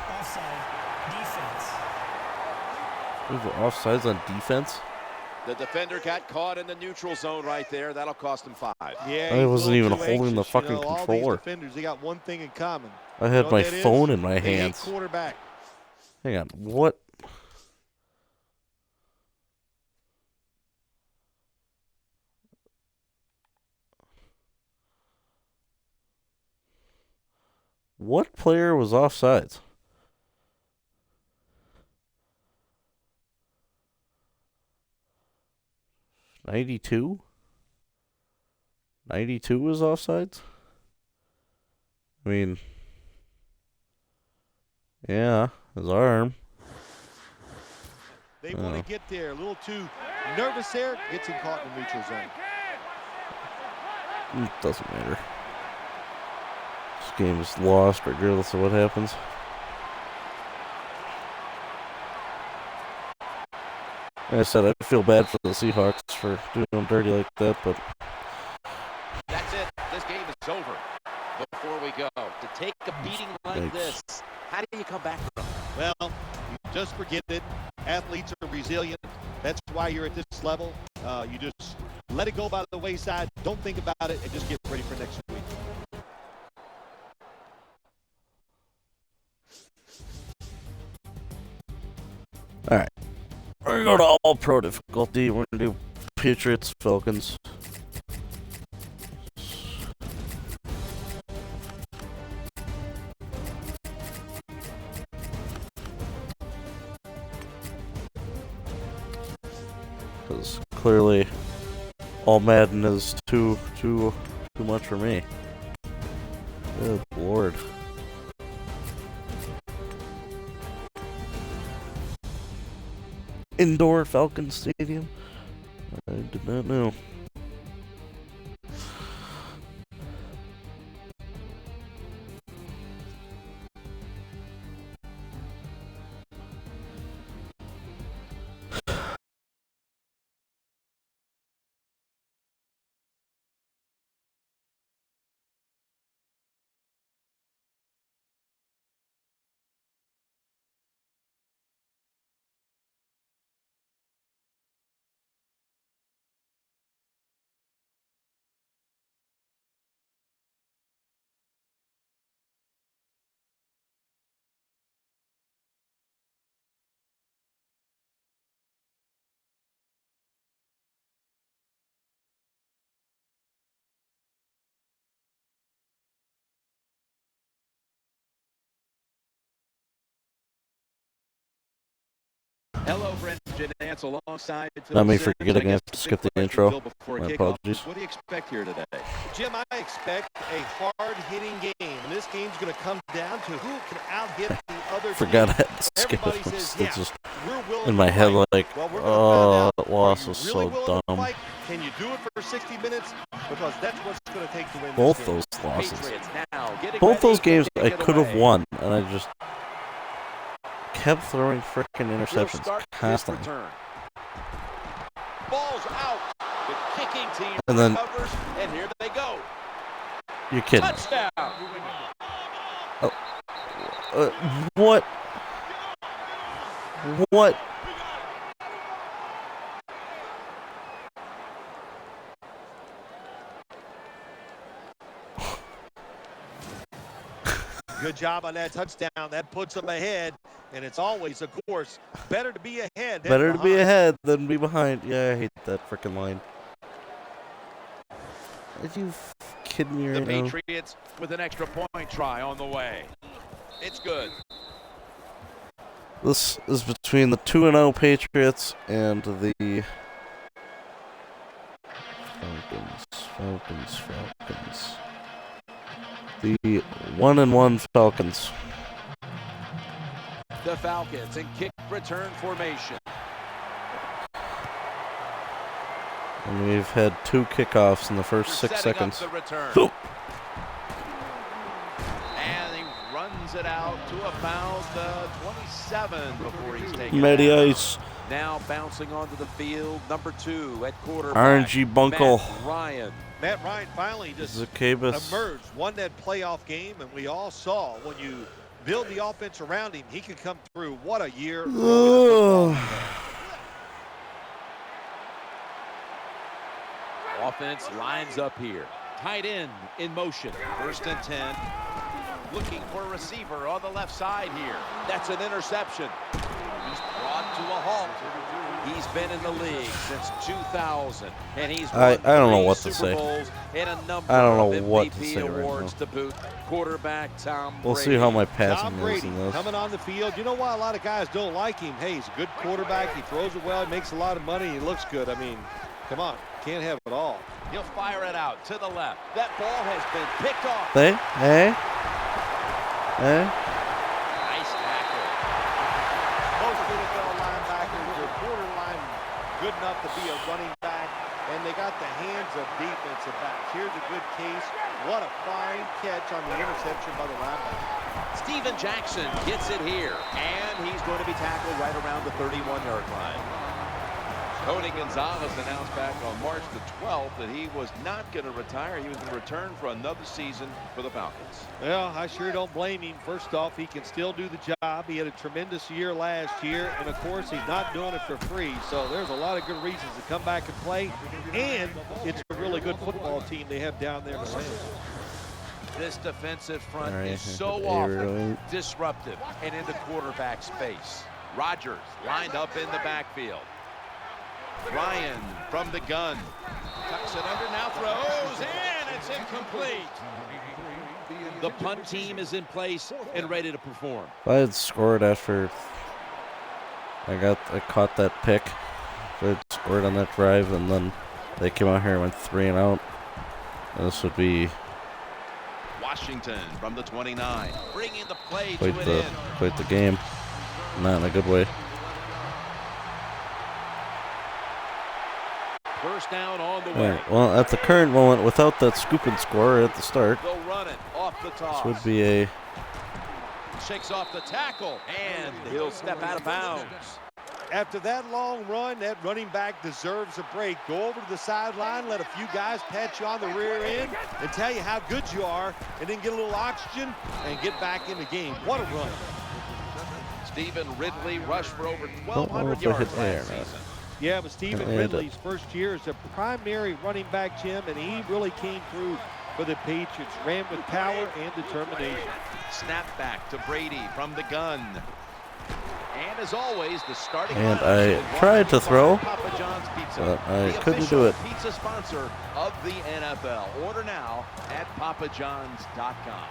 Offside. Defense. Offsides on defense? The defender got caught in the neutral zone right there. That'll cost him 5. Yeah, I wasn't even holding anxious. the fucking all these controller. defenders, they got one thing in common. I had my that phone is? in my They hate hands. quarterback. Hang on, what? What player was offsides? '92? 92 was offsides? I mean, yeah, his arm. They want to get there. A little too nervous there. Gets him caught in the neutral zone. It doesn't matter. This game is lost regardless of what happens. Like I said, I feel bad for the Seahawks for doing them dirty like that, but That's it. This game is over. Before we go, to take a beating like this, how do you come back from it? Well, you just forget it. Athletes are resilient. That's why you're at this level. You just let it go by the wayside. Don't think about it and just get ready for next week. all right. We're going to go to all pro difficulty. We're going to do Patriots, Falcons. Because clearly all Madden is too much for me. Good Lord. Indoor Falcon Stadium? I did not know. Hello, Brent Dance alongside. Not me forgetting I have to skip the intro. My apologies. What do you expect here today? Jim, I expect a hard-hitting game. And this game's going to come down to who can out-hit the other Forgot I team. had to skip Everybody it. says, It's just we're willing in my to head fight. like, Well, we're gonna oh, find out. that loss Are was you so really willing to dumb. fight? Can you do it for 60 minutes? Because that's what's going to take to win Both this game. those losses. Patriots now getting Both those ready games to I kick it could have away. won, and I just kept throwing frickin' We'll interceptions start this constantly. return. Ball's out. The kicking team And then- recovers, and here they go. You're kidding. Touchdown. What? What? Good job on that touchdown. That puts them ahead. And it's always, of course, better to be ahead than Better behind. to be ahead than be behind. Yeah, I hate that freaking line. Are you kidding me right now? The Patriots with an extra point try on the way. It's good. This is between the 2-0 Patriots and the Falcons. The 1-1 Falcons. The Falcons in kick return formation. And we've had 2 kickoffs in the first 6 seconds. The return. And he runs it out to about 27 before he's taken Matty out. Ice. Now bouncing onto the field, number 2 at quarterback. RNG Bunkle. Matt Ryan finally just Zacchaeus emerged, won that playoff game, and we all saw when you build the offense around him, he can come through. What a year. Offense lines up here. Tight end in motion. 1st and 10. Looking for a receiver on the left side here. That's an interception. He's brought to a halt. He's been in the league since 2000, and he's won I don't know what to Super say. Bowls and a number I don't know of what to MVP say right awards now. to boot. Quarterback Tom Brady. We'll see how my Tom passing is Brady in this. coming on the field. You know why a lot of guys don't like him? Hey, he's a good quarterback. He throws it well. He makes a lot of money. He looks good. I mean, come on. Can't have it all. He'll fire it out to the left. That ball has been picked off. Hey? Nice tackle. Most NFL linebackers are borderline good enough to be a running back, and they got the hands of defensive backs. Here's a good case. What a fine catch on the interception by the linebacker. Steven Jackson gets it here, and he's going to be tackled right around the 31-yard line. Tony Gonzalez announced back on March the 12th that he was not going to retire. He was going to return for another season for the Falcons. Well, I sure don't blame him. First off, he can still do the job. He had a tremendous year last year, and of course, he's not doing it for free. So there's a lot of good reasons to come back and play, and it's a really good football team they have down there in Atlanta. This defensive front All right, is so often disruptive and in the quarterback space. Rodgers lined up in the backfield. Ryan from the gun. Tucks it under, now throws, and it's incomplete. The punt team is in place and ready to perform. If I had scored after I caught that pick, if I had scored on that drive, and then they came out here and went 3 and out, this would be Washington from the 29. Bringing the play to an end. quite the game. Not in a good way. First down on the way. Right, well, at the current moment, without that scoop and score at the start, They'll run it off the toss. this would be a Shakes off the tackle, and he'll step out of bounds. After that long run, that running back deserves a break. Go over to the sideline, let a few guys pat you on the rear end and tell you how good you are, and then get a little oxygen and get back in the game. What a run. Stephen Ridley rushed for over don't know 1,200 if they hit yards there or last not. season. Yeah, but Stephen And Ridley's first year as a primary running back, Jim, and he really came through for the Patriots. Ran with power and determination. Snap back to Brady from the gun. And as always, the starting And lineup I tried to throw, Papa John's Pizza, but I the couldn't official do it. Pizza sponsor of the NFL. Order now at papajohns.com.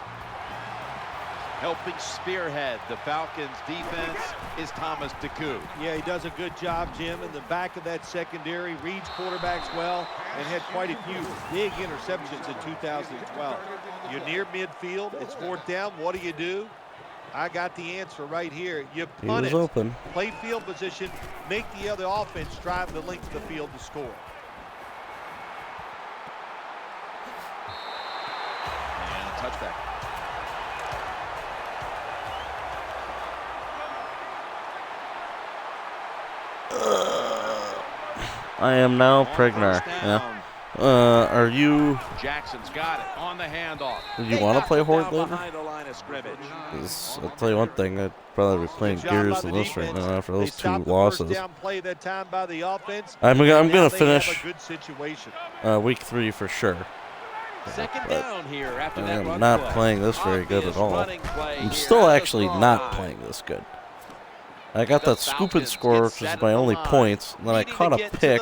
Helping spearhead the Falcons defense is Thomas DeCoux. Yeah, he does a good job, Jim, in the back of that secondary. Reads quarterbacks well and had quite a few big interceptions in 2012. You're near midfield. It's 4th down. What do? I got the answer right here. You He punt was it, open. play field position, make the other offense drive the length of the field to score. And a touchback. I am now On pregnant. first Yeah. down, Are you? Jackson's got it on the handoff. Do you want to play Horde later? Behind the line of scrimmage. 'Cause I'll tell you one thing. I'd probably be playing Good job by Gears the than this right defense. now after They those 2 stopped the losses. first down play that time by the offense. I'm Now gonna they have finish a good situation. week 3 for sure. Second But down here after I that am run not play. playing this very good at Obvious all. running play I'm here still at the actually throw not line. playing this good. I got that scoop and score, which is my only points. And then I caught a pick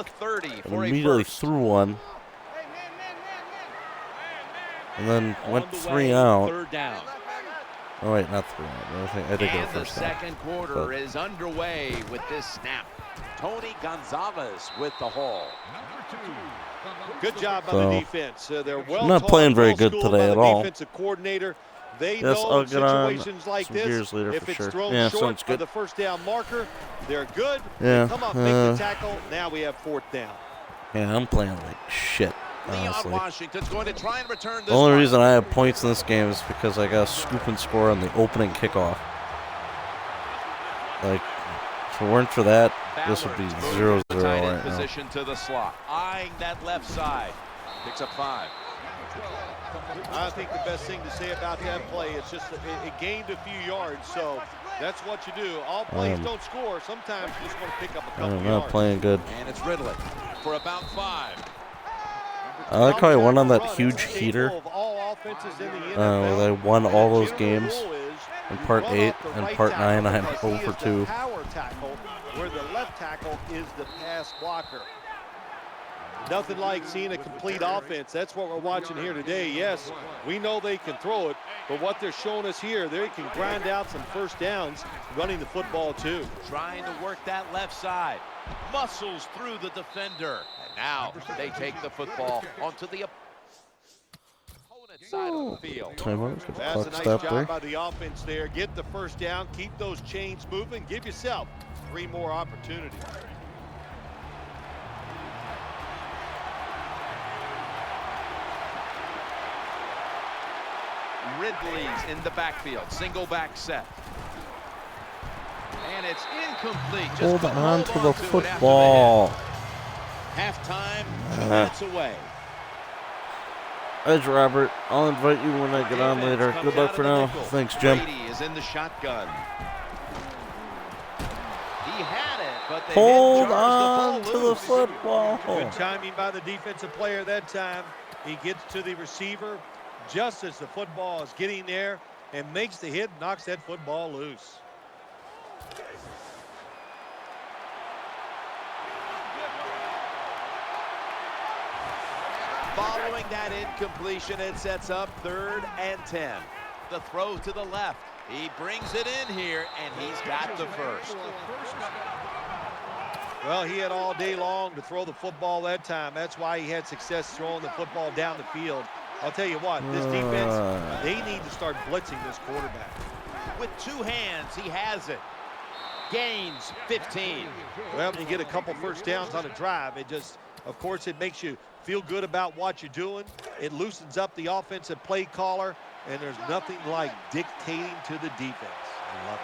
and immediately threw one. And then went 3 out. Third down. Oh, wait, not 3 out. I did go first down. The second quarter is underway with this snap. Tony Gonzalez with the haul. Good job by the defense. They're well not playing very good today at all. Defensive coordinator. They Yes, know I'll in get on situations like some this, gears later if for it's sure. thrown Yeah, short sounds for good. the first down marker, they're good. Yeah, They come up, make the tackle. Now we have 4th down. Yeah, I'm playing like shit, Leon honestly. Washington's going to try and return this The only one. reason I have points in this game is because I got a scoop and score on the opening kickoff. Like, if it weren't for that, this would be 0-0 Tight end right now. position to the slot, eyeing that left side. Picks up 5. I think the best thing to say about that play is just it gained a few yards, so that's what you do. All plays don't score. Sometimes you just want to pick up a couple I'm yards. not playing good. And it's Ridley for about 5. I like how I went on that huge heater. All offenses in the I won all those games. In part 8 and right part 9, I'm tackle 0 because for he is 2. the power tackle, where the left tackle is the pass blocker. Nothing like seeing a complete offense. That's what we're watching here today. Yes, we know they can throw it, but what they're showing us here, they can grind out some first downs running the football too. Trying to work that left side. Muscles through the defender. And now they take the football onto the opponent's side of the field. Timeout. That's Clock a nice stop job there. by the offense there. Get the first down, keep those chains moving, give yourself 3 more opportunities. Ridley's in the backfield. Single back set. And it's incomplete. Just Hold couldn't on to the to it after football. hit. Halftime, 2 minutes away. Edge Robert, I'll invite you when I get on later. Good luck for now. Thanks, Jim. Brady is in the shotgun. He had it, but they Hold didn't charge on the to ball the loose. football. Good timing by the defensive player that time. He gets to the receiver just as the football is getting there and makes the hit, knocks that football loose. Following that incompletion, it sets up 3rd and 10. The throw to the left. He brings it in here, and he's got the first. Well, he had all day long to throw the football that time. That's why he had success throwing the football down the field. I'll tell you what, this defense, they need to start blitzing this quarterback. With 2 hands, he has it. Gains 15. Well, when you get a couple first downs on a drive, it just, of course, it makes you feel good about what you're doing. It loosens up the offensive play caller, and there's nothing like dictating to the defense. I love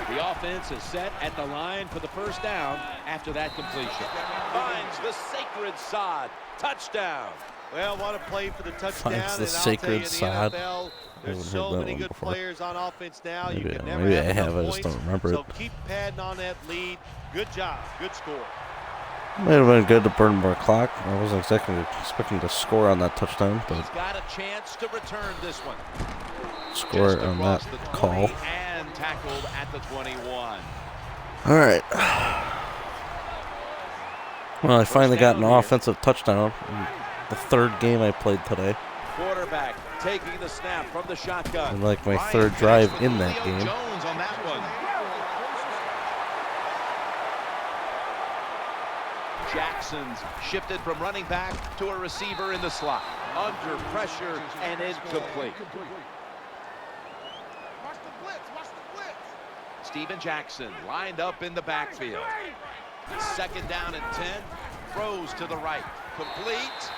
it. The offense is set at the line for the first down after that completion. Finds the sacred sod. Touchdown. Well, what a play for the touchdown. Finds the and sacred I'll tell sod. you, in the NFL, there's Haven't so heard that many one good before. players on offense now. Maybe- You can never maybe have I enough have, I just points. don't remember So it. keep padding on that lead. Good job. Good score. Might have been good to burn more clock. I wasn't expecting to score on that touchdown, He's but got a chance to return this one. score Just on that across the 20 call. and tackled at the 21. All right. Well, I finally got an offensive touchdown in the 3rd game I played today. Quarterback taking the snap from the shotgun. And like my Ryan 3rd drive finished with in that Julio game. Jones on that one. Jackson's shifted from running back to a receiver in the slot. Under pressure and incomplete. Steven Jackson lined up in the backfield. 2nd down and 10. Throws to the right. Complete.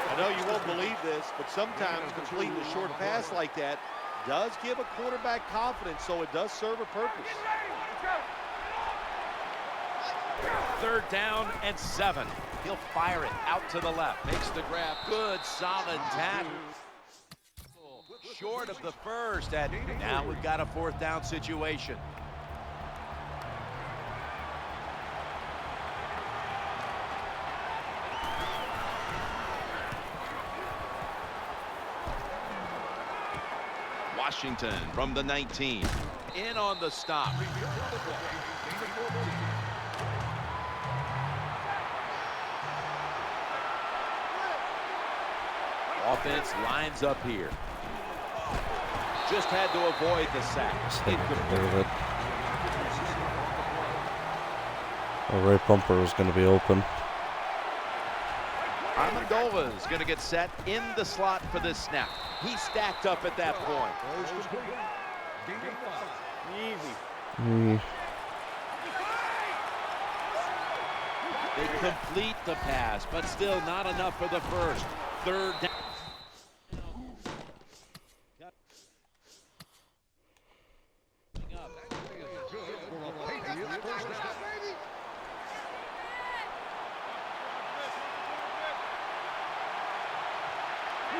I know you won't believe this, but sometimes completing a short pass like that does give a quarterback confidence, so it does serve a purpose. 3rd down and 7. He'll fire it out to the left. Makes the grab. Good, solid tackle. Short of the first, and now we've got a 4th down situation. Washington from the 19. In on the stop. Offense lines up here. Just had to avoid the sack. The right bumper was going to be open. Amendola is going to get set in the slot for this snap. He stacked up at that point. Easy. They complete the pass, but still not enough for the first. Third down.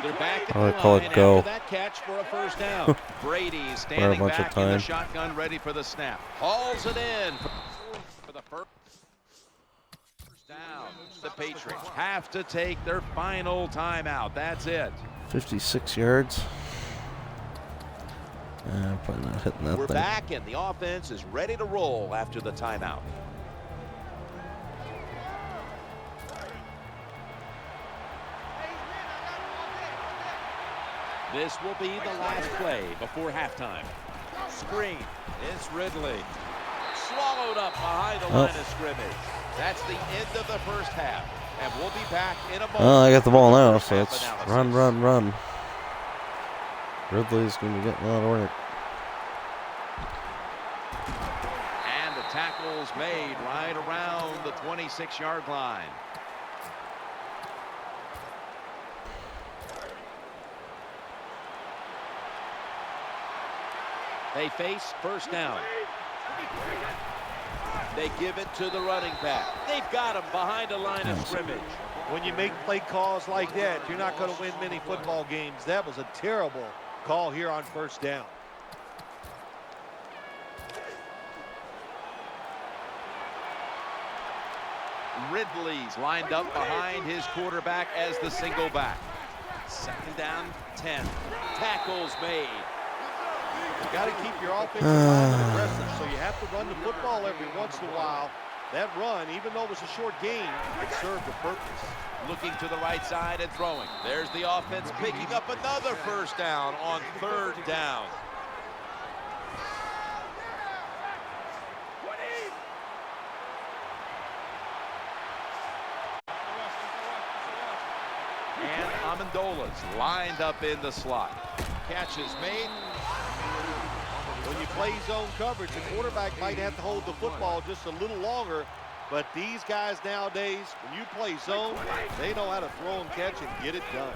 They're back I call it go. That catch for a first down. Brady standing back in the shotgun, ready for the snap. Hauls it in for the first down. The Patriots have to take their final timeout. That's it. 56 yards. Probably not hitting that We're thing. back, and the offense is ready to roll after the timeout. This will be the last play before halftime. Screen. It's Ridley. Swallowed up behind the line of scrimmage. That's the end of the first half. And we'll be back in a moment. Oh, I got the ball now, so it's run. Ridley's going to be getting a lot of work. And the tackle's made right around the 26-yard line. They face first down. They give it to the running back. They've got him behind the line of scrimmage. When you make play calls like that, you're not going to win many football games. That was a terrible call here on first down. Ridley's lined up behind his quarterback as the single back. Second down, 10. Tackles made. You got to keep your offensive line aggressive, so you have to run the football every once in a while. That run, even though it was a short game, it served a purpose. Looking to the right side and throwing. There's the offense picking up another first down on third down. And Amendola's lined up in the slot. Catch is made. When you play zone coverage, the quarterback might have to hold the football just a little longer, but these guys nowadays, when you play zone, they know how to throw and catch and get it done.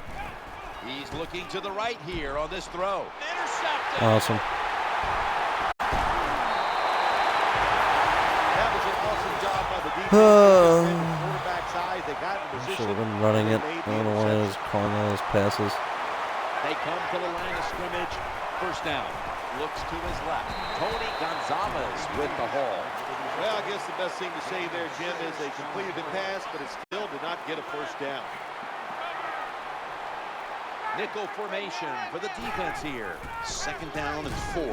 He's looking to the right here on this throw. Intercepted. Awesome. That was an awesome job by the defense. The quarterback's eyes, they got in position. Should have been running it. I don't know why I was calling all those passes. They come to the line of scrimmage. First down. Looks to his left. Tony Gonzalez with the haul. Well, I guess the best thing to say there, Jim, is they completed the pass, but it still did not get a first down. Nickel formation for the defense here. Second down and 4.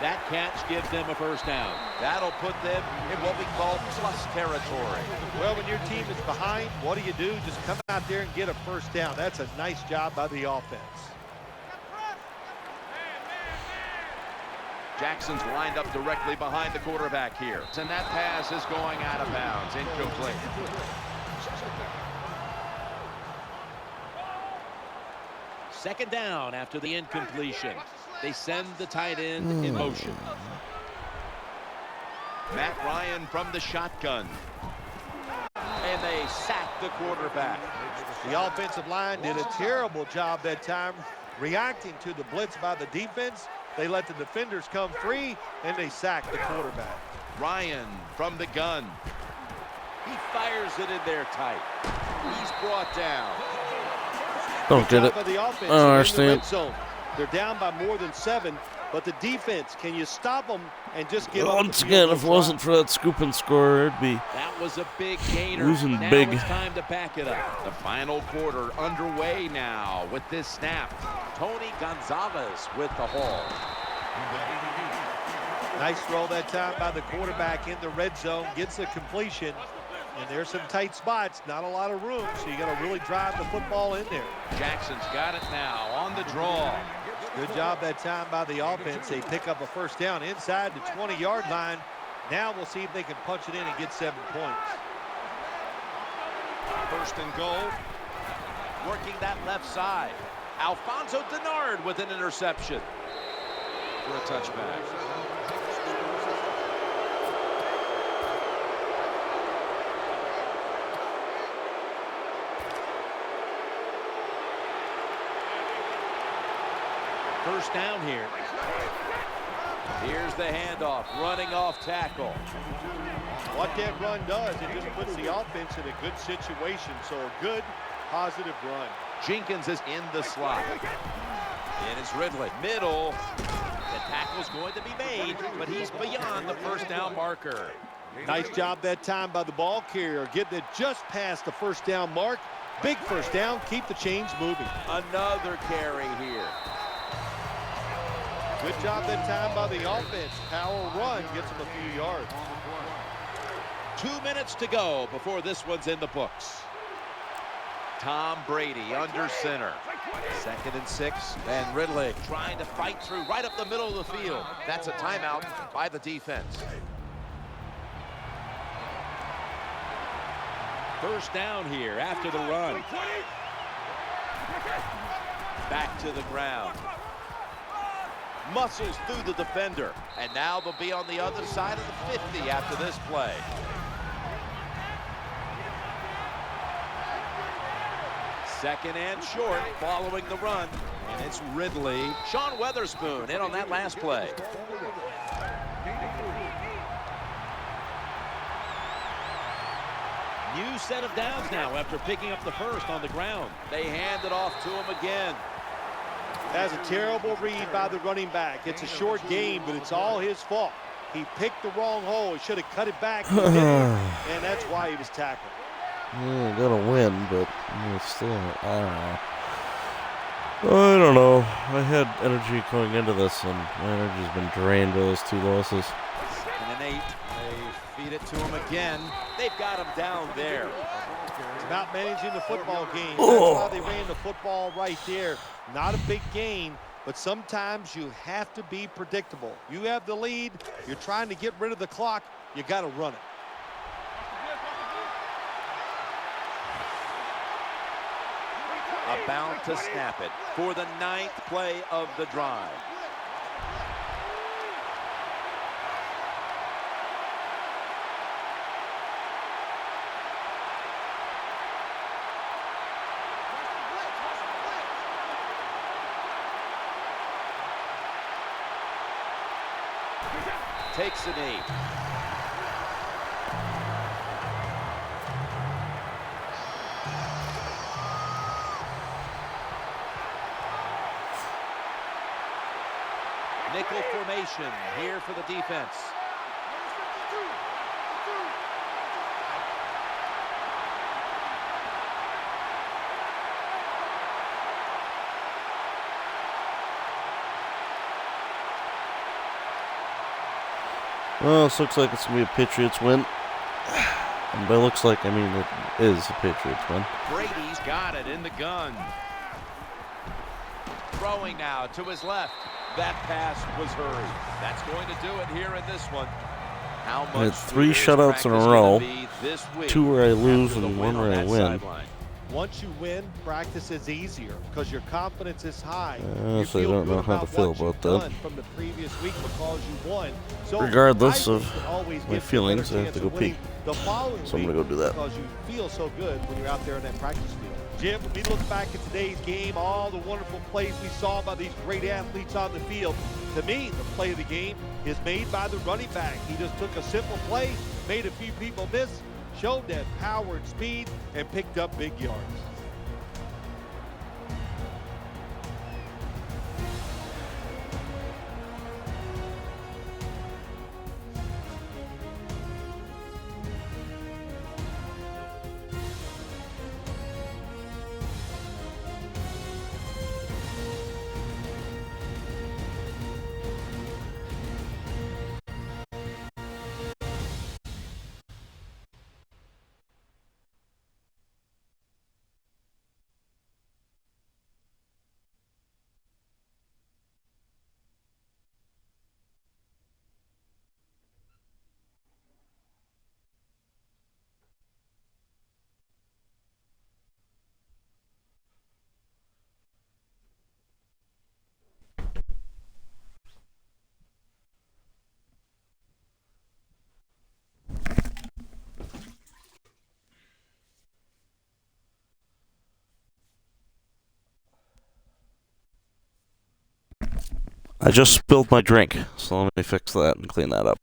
That catch gives them a first down. That'll put them in what we call plus territory. Well, when your team is behind, what do? Just come out there and get a first down. That's a nice job by the offense. Jackson's lined up directly behind the quarterback here. And that pass is going out of bounds. Incomplete. Second down after the incompletion. They send the tight end in motion. Matt Ryan from the shotgun. And they sack the quarterback. The offensive line did a terrible job that time reacting to the blitz by the defense. They let the defenders come free, and they sacked the quarterback. Ryan from the gun. He fires it in there tight. He's brought down. Don't get it. By the offense I don't in the understand. red zone. They're down by more than 7, but the defense, can you stop them and just give Once again, if it wasn't for that scoop and score, it'd be That was a big gainer. losing Now big. it's time to back it up. The final quarter underway now with this snap. Tony Gonzalez with the haul. Nice throw that time by the quarterback in the red zone. Gets a completion. And there's some tight spots. Not a lot of room, so you got to really drive the football in there. Jackson's got it now on the draw. Good job that time by the offense. They pick up a first down inside the 20-yard line. Now we'll see if they can punch it in and get 7 points. First and goal. Working that left side. Alfonso Denard with an interception for a touchback. First down here. Here's the handoff, running off tackle. What that run does, it just puts the offense in a good situation. So a good, positive run. Jenkins is in the slot. It is Ridley. Middle. The tackle's going to be made, but he's beyond the first down marker. Nice job that time by the ball carrier. Getting it just past the first down mark. Big first down. Keep the chains moving. Another carry here. Good job that time by the offense. Power run gets them a few yards. 2 minutes to go before this one's in the books. Tom Brady under center. 2nd and 6. And Ridley trying to fight through right up the middle of the field. That's a timeout by the defense. First down here after the run. Back to the ground. Muscles through the defender. And now they'll be on the other side of the 50 after this play. Second and short following the run. And it's Ridley. Sean Weatherspoon in on that last play. New set of downs now after picking up the first on the ground. They hand it off to him again. That's a terrible read by the running back. It's a short game, but it's all his fault. He picked the wrong hole. He should have cut it back. He didn't, and that's why he was tackled. Yeah, gotta win, but still, I don't know. I had energy going into this, and my energy's been drained by those 2 losses. 2nd and 8. They feed it to him again. They've got him down there. It's about managing the football game. That's why they ran the football right there. Not a big gain, but sometimes you have to be predictable. You have the lead. You're trying to get rid of the clock. You got to run it. About to snap it for the 9th play of the drive. Takes a knee. Nickel formation here for the defense. Well, this looks like it's going to be a Patriots win. But it looks like, it is a Patriots win. Brady's got it in the gun. Throwing now to his left. That pass was hurried. That's going to do it here in this one. How much I had 3 shutouts in a row. 2 where I lose and 1 where I win. Once you win, practice is easier because your confidence is high. So I don't know how to feel about that. From the previous week because you won. So regardless of my feelings, I have to go pee. So I'm going to go do that. Because you feel so good when you're out there in that practice field. Jim, when we look back at today's game, all the wonderful plays we saw by these great athletes on the field, to me, the play of the game is made by the running back. He just took a simple play, made a few people miss, showed that power and speed, and picked up big yards. I just spilled my drink, so let me fix that and clean that up.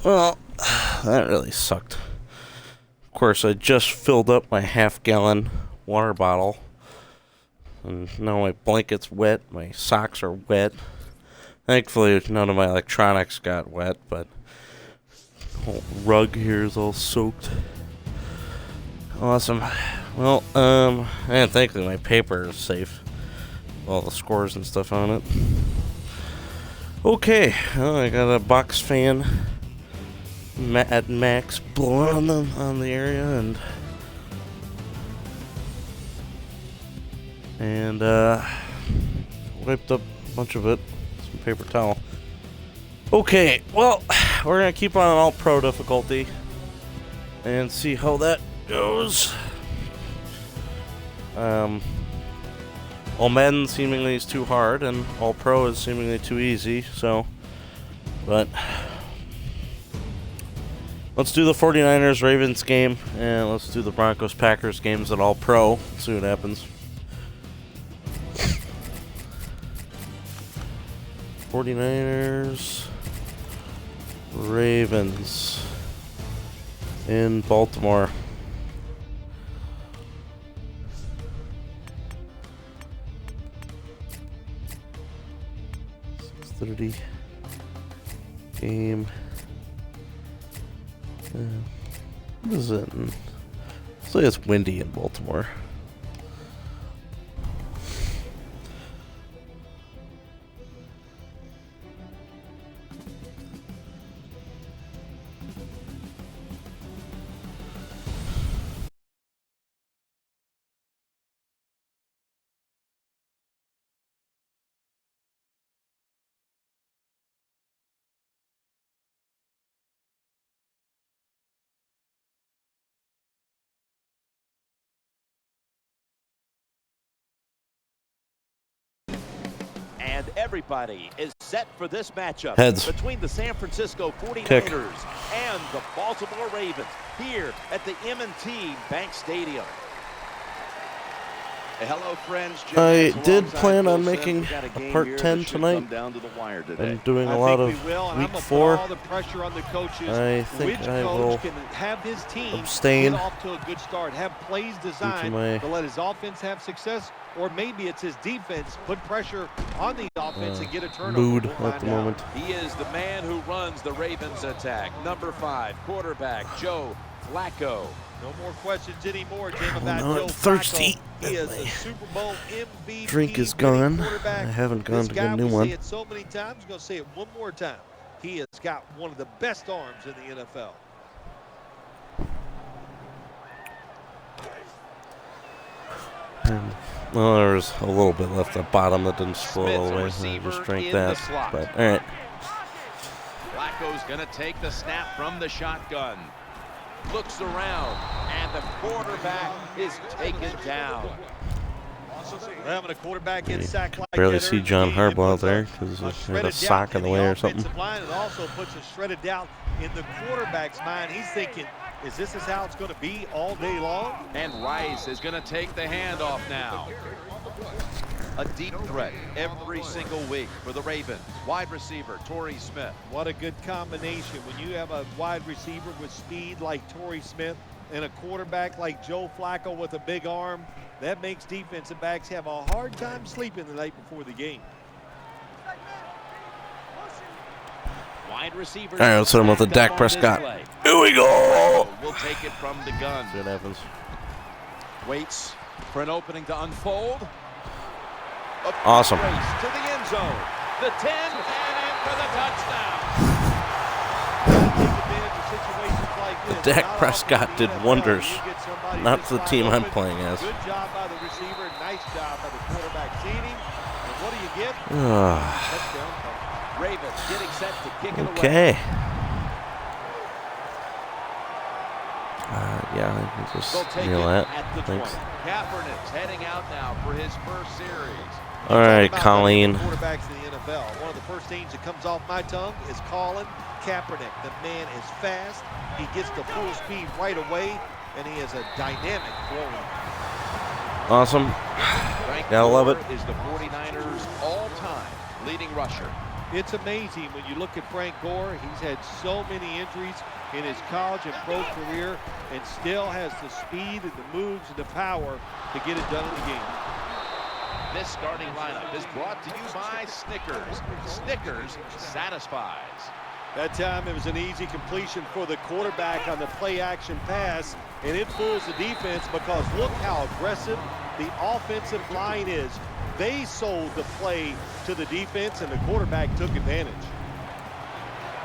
Well, that really sucked. Of course, I just filled up my half-gallon water bottle. And now my blanket's wet, my socks are wet. Thankfully, none of my electronics got wet, but the whole rug here is all soaked. Awesome. Well, and thankfully my paper is safe. All the scores and stuff on it. Okay, well, I got a box fan at max blowing on the area, and wiped up a bunch of it. Some paper towel. Okay, well, we're gonna keep on all pro difficulty and see how that goes. All Madden seemingly is too hard, and all pro is seemingly too easy, so, but let's do the 49ers Ravens game, and let's do the Broncos Packers games at all pro, see what happens. 49ers Ravens in Baltimore. 6:30 game. What is it? Looks like it's windy in Baltimore. And everybody is set for this matchup Heads. between the San Francisco 49ers Kick. and the Baltimore Ravens here at the M&T Bank Stadium. Hello, friends. I did plan on making a part 10 tonight. I'm doing a lot of week 4. I think I will abstain off to a good start, have plays designed to let his offense have success, or maybe it's his defense put pressure on the offense and get a turnover. Mood at the moment. He is the man who runs the Ravens attack. Number 5, quarterback Joe Flacco. No more questions anymore, Jim, about I'm Joe thirsty. Flacco. He is a Super Bowl MVP. Drink is gone. I haven't gone to get a new one. Say it so many times, I'm going to say it one more time. He has got one of the best arms in the NFL. And, well, there was a little bit left at the bottom that didn't spoil away. I just drank that. But all right. Flacco's going to take the snap from the shotgun. Looks around, and the quarterback is taken down. Having a quarterback get sacked like Barely that see early John game, it Harbaugh puts there because there's a sock in the way or something. Line, it also puts a shredded doubt in the quarterback's mind. He's thinking, is this how it's going to be all day long? And Rice is going to take the handoff now. A deep threat every single week for the Ravens. Wide receiver, Torrey Smith. What a good combination. When you have a wide receiver with speed like Torrey Smith and a quarterback like Joe Flacco with a big arm, that makes defensive backs have a hard time sleeping the night before the game. Wide receiver. All right, let's hit him with the Dak Prescott. Here we go. We'll take it from the gun. See what happens. Waits for an opening to unfold. Awesome. Race to the end zone. The 10 and in for the touchdown. Dak Prescott did wonders. Not the team I'm playing as. Good job by the receiver. Nice job by the quarterback seeing him. And what do you get? Touchdown. Ravens getting set to kick it away. Okay. Yeah, I can just nail that. Thanks. Kaepernick's heading out now for his first series. All right, Colleen. Quarterbacks in the NFL. One of the first names that comes off my tongue is Colin Kaepernick. The man is fast. He gets to full speed right away, and he is a dynamic thrower. Awesome. Gotta love it. Is the 49ers all-time leading rusher. It's amazing when you look at Frank Gore. He's had so many injuries in his college and pro career and still has the speed and the moves and the power to get it done in the game. This starting lineup is brought to you by Snickers. Snickers satisfies. That time it was an easy completion for the quarterback on the play action pass, and it fools the defense because look how aggressive the offensive line is. They sold the play to the defense, and the quarterback took advantage.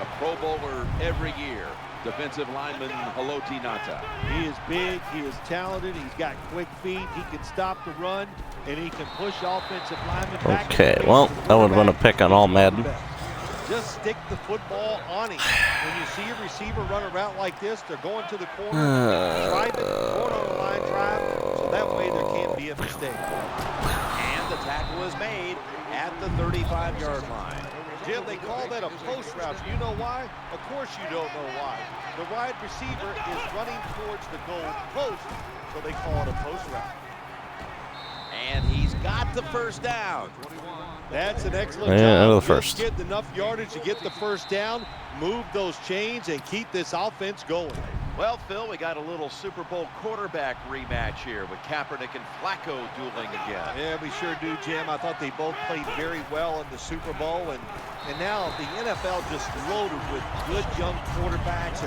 A Pro Bowler every year, defensive lineman Haloti Ngata. He is big, he is talented, he's got quick feet, he can stop the run, and he can push offensive linemen back. Okay, well, that would have been a pick on all Madden. Just stick the football on him. When you see a receiver run a route like this, they're going to the corner, driving, going on a line drive, so that way there can't be a mistake. And the tackle is made at the 35-yard line. Jim, they call that a post route. You know why? Of course you don't know why. The wide receiver is running towards the goal post, so they call it a post route. And he's got the first down. That's an excellent Yeah, job. the first. Just get enough yardage to get the first down, move those chains, and keep this offense going. Well, Phil, we got a little Super Bowl quarterback rematch here with Kaepernick and Flacco dueling again. Yeah, we sure do, Jim. I thought they both played very well in the Super Bowl, and now the NFL just loaded with good young quarterbacks.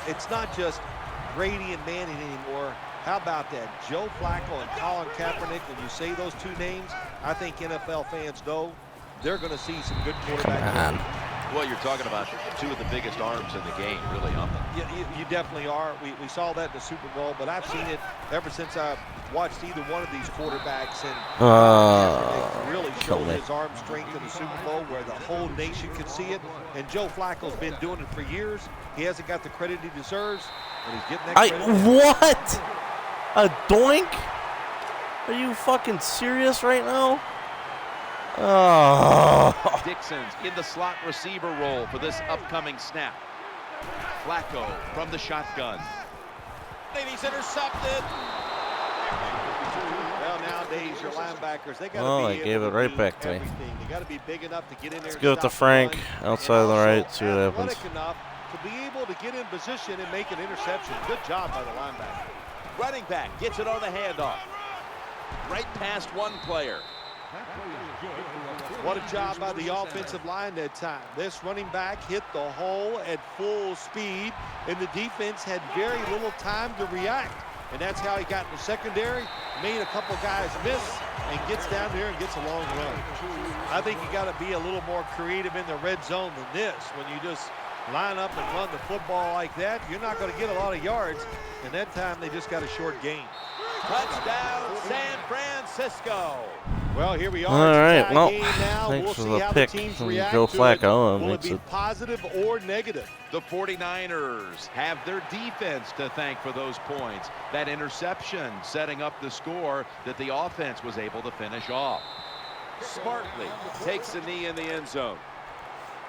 It's not just Brady and Manning anymore. How about that? Joe Flacco and Colin Kaepernick. When you say those two names, I think NFL fans know they're going to see some good quarterbacks. Well, you're talking about two of the biggest arms in the game, really, huh? Yeah, you definitely are. We saw that in the Super Bowl, but I've seen it ever since I watched either one of these quarterbacks, and Kaepernick really showed his arm strength in the Super Bowl where the whole nation could see it. And Joe Flacco's been doing it for years. He hasn't got the credit he deserves, but he's getting that credit. What? A doink? Are you fucking serious right now? Oh. Dixon's in the slot receiver role for this upcoming snap. Flacco from the shotgun. And he's intercepted. Well, nowadays your linebackers, they got to be I gave it right back to me. everything. They got to be big enough to get in there. Let's go with the Frank outside of the right, see what happens. Enough to be able to get in position and make an interception. Good job by the linebacker. Running back gets it on the handoff. Right past one player. What a job by the offensive line that time. This running back hit the hole at full speed, and the defense had very little time to react. And that's how he got in the secondary, made a couple guys miss, and gets down there and gets a long run. I think you got to be a little more creative in the red zone than this. When you just line up and run the football like that, you're not going to get a lot of yards. And that time they just got a short gain. Touchdown, San Francisco. Well, here we are. All right, well, now. thanks for see the how pick the teams from react Joe to Flacco. Will it be positive or negative? The 49ers have their defense to thank for those points. That interception setting up the score that the offense was able to finish off. Smartly takes a knee in the end zone.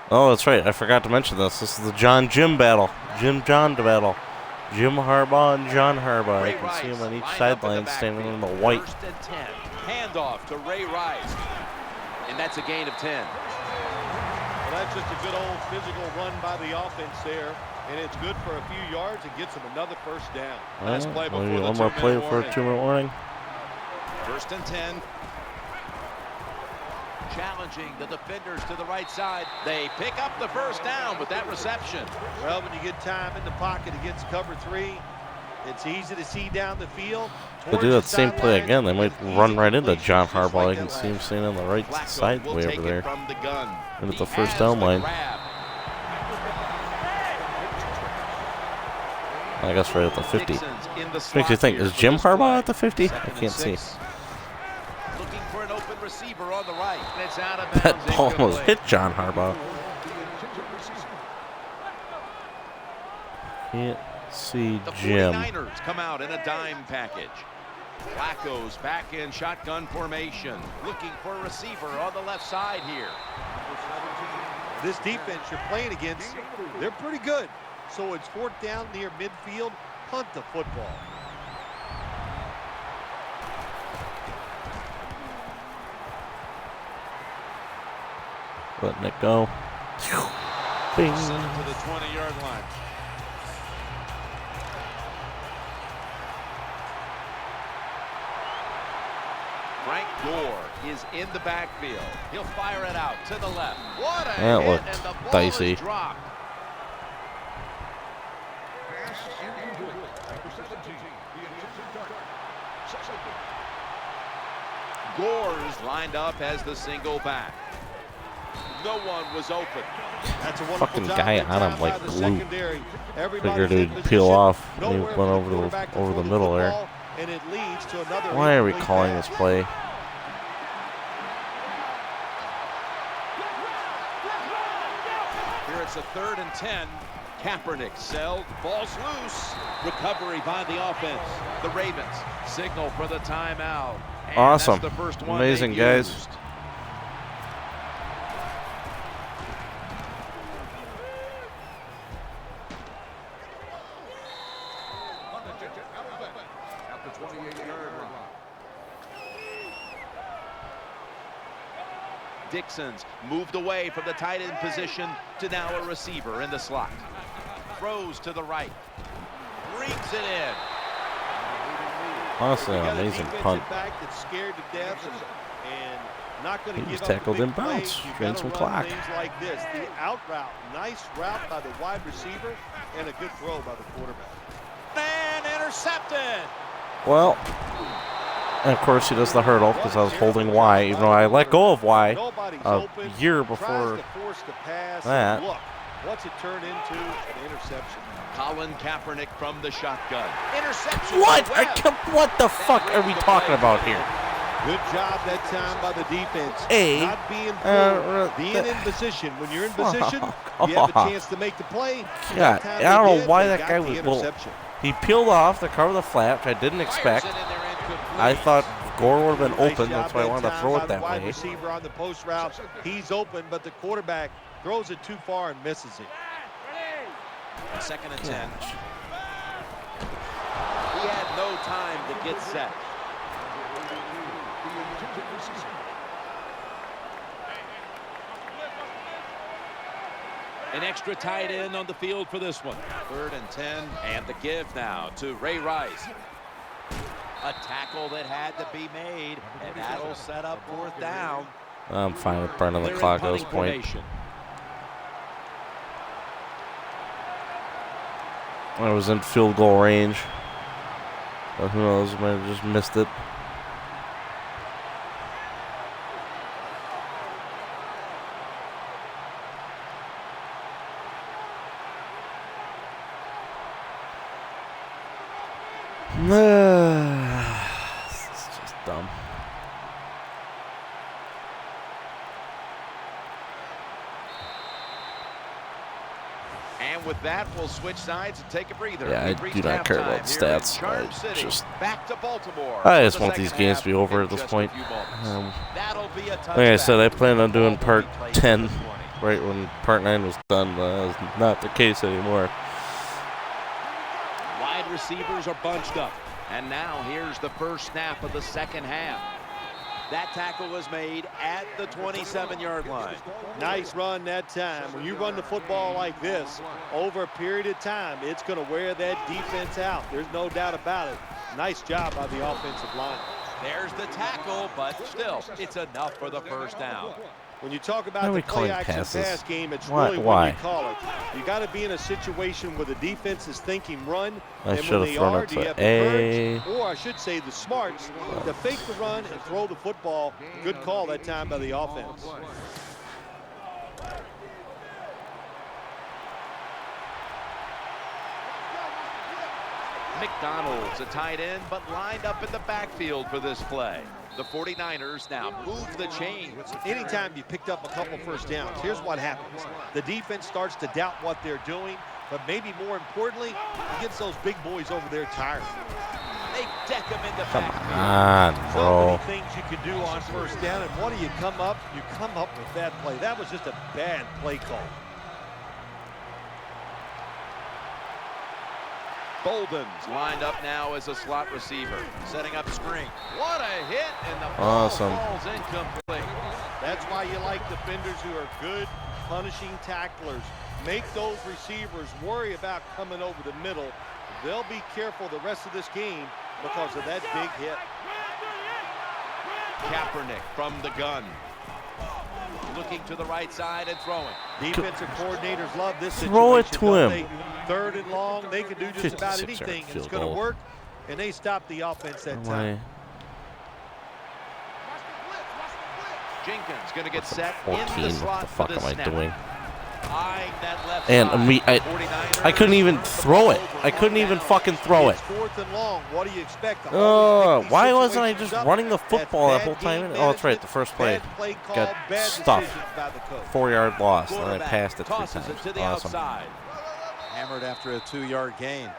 Oh, that's right. I forgot to mention this. This is the John-Jim battle. Jim-John battle. Jim Harbaugh and John Harbaugh. You can see them on each sideline standing in the white. First and 10. Handoff to Ray Rice. And that's a gain of 10. Well, that's just a good old physical run by the offense there. And it's good for a few yards and gets them another first down. Nice play before the one more play for a 2-minute warning. First and 10. Challenging the defenders to the right side. They pick up the first down with that reception. Well, when you get time in the pocket against cover 3, it's easy to see down the field. They do that same play again. They might run right into John Harbaugh. You can see him standing on the right side way over there. And at the first down line. I guess right at the 50. Makes you think, is Jim Harbaugh at the 50? I can't see. Looking for an open receiver on the right. And it's out of That bounds. ball almost hit John Harbaugh. Can't see The Jim. 49ers come out in a dime package. Flacco's back in shotgun formation, looking for a receiver on the left side here. This defense you're playing against, they're pretty good. So it's fourth down near midfield. Punt the football. Letting it go. Bing. Send it to the 20-yard line. Frank Gore is in the backfield. He'll fire it out to the left. What a That hit, looked and the ball dicey. is dropped. Gore's lined up as the single back. No one was open. That's a wonderful Fucking job guy that on time him by like the glue. secondary. Everybody's Figured in he'd position. peel off. And he Nowhere went for the over quarterback to the throw middle there. football, and it leads to another Why are we incomplete calling pass. this play? Here it's a 3rd and 10. Kaepernick sailed, ball's loose. Recovery by the offense. The Ravens signal for the timeout. And Awesome. that's the first one Amazing, they've guys. used. Dixon's moved away from the tight end position to now a receiver in the slot. Throws to the right. Brings it in. Honestly, You an got a amazing defensive punt. back that's scared to death and not going to He give was up the tackled big in bounds, plays. You've drained gotta some run clock. Things like this, the out route, nice route by the wide receiver, and a good throw by the quarterback. And intercepted. Well, and of course he does the hurdle because I was holding Y, even though I let go of Y Nobody's a open. year Tries before to force the pass. that. And look, what's it turned into? An interception. Colin Kaepernick from the shotgun. Interception. What? to Webb. What the fuck are we talking about here? Good job that time by the defense. Not being being in position. When you're in position, you have a chance to make the play. Yeah, That time I don't they know did, why they that got guy the was. Well, interception. he peeled off to cover the flap, which I didn't expect. Fires it in there, incomplete. I thought Gore would have been Nice open. job That's why I wanted to time throw by it the that wide way. receiver on the post route. He's open, but the quarterback throws it too far and misses it. 2nd and 10. He had no time to get set. An extra tight end on the field for this one. 3rd and 10. And the give now to Ray Rice. A tackle that had to be made, and that'll set up 4th down. I'm fine with burning the They're in clock at this punting point. formation. I was in field goal range. But who knows, might have just missed it. It's just dumb. And with that, we'll switch sides and take a breather. Yeah, I We've do reached not care about halftime here in stats. Charm I City. just- Back to Baltimore. I for just the want these second games half to be over in at this just a point. few moments. That'll be a Like I said, I touchback. planned on doing Ball part will be placed 10 at the 20. right when part 9 was done, but that was not the case anymore. Wide receivers are bunched up. And now here's the first snap of the second half. That tackle was made at the 27-yard line. Nice run that time. When you run the football like this, over a period of time, it's going to wear that defense out. There's no doubt about it. Nice job by the offensive line. There's the tackle, but still, it's enough for the first down. When you talk Why are about we the calling play-action passes? pass game, it's Why- really why? what you call it. You got to be in a situation where the defense is thinking run, I and should when have they thrown are, it do you to have the A. courage, or I should say the smarts, to fake the run and throw the football. Good call that time by the offense. McDonald's a tight end, but lined up in the backfield for this play. The 49ers now move the chains. Anytime you picked up a couple first downs, here's what happens. The defense starts to doubt what they're doing, but maybe more importantly, it gets those big boys over there tired. They deck him in the Come backfield. on, So bro. many things you can do on first down, and what do you come up? You come up with that play. That was just a bad play call. Bolden's lined up now as a slot receiver, setting up screen. What a hit, and the ball Awesome. falls incomplete. That's why you like defenders who are good punishing tacklers. Make those receivers worry about coming over the middle. They'll be careful the rest of this game because of that big hit. Kaepernick from the gun. Looking to the right side and throwing. Defensive coordinators love this situation. Throw it to him. They, 3rd and long, they can do just about anything, and it's going to work, and they stop the offense that time. Jenkins going to get set 14. in the slot. What the fuck am I doing? That left And side. I couldn't even throw it. I couldn't even fucking throw it. It's 4th and long. What do you expect? Why wasn't I just running the football that whole time? Oh, that's right. The first play got stuffed. 4-yard loss. And I passed it 3 times. Awesome. Hammered after a 2-yard gain.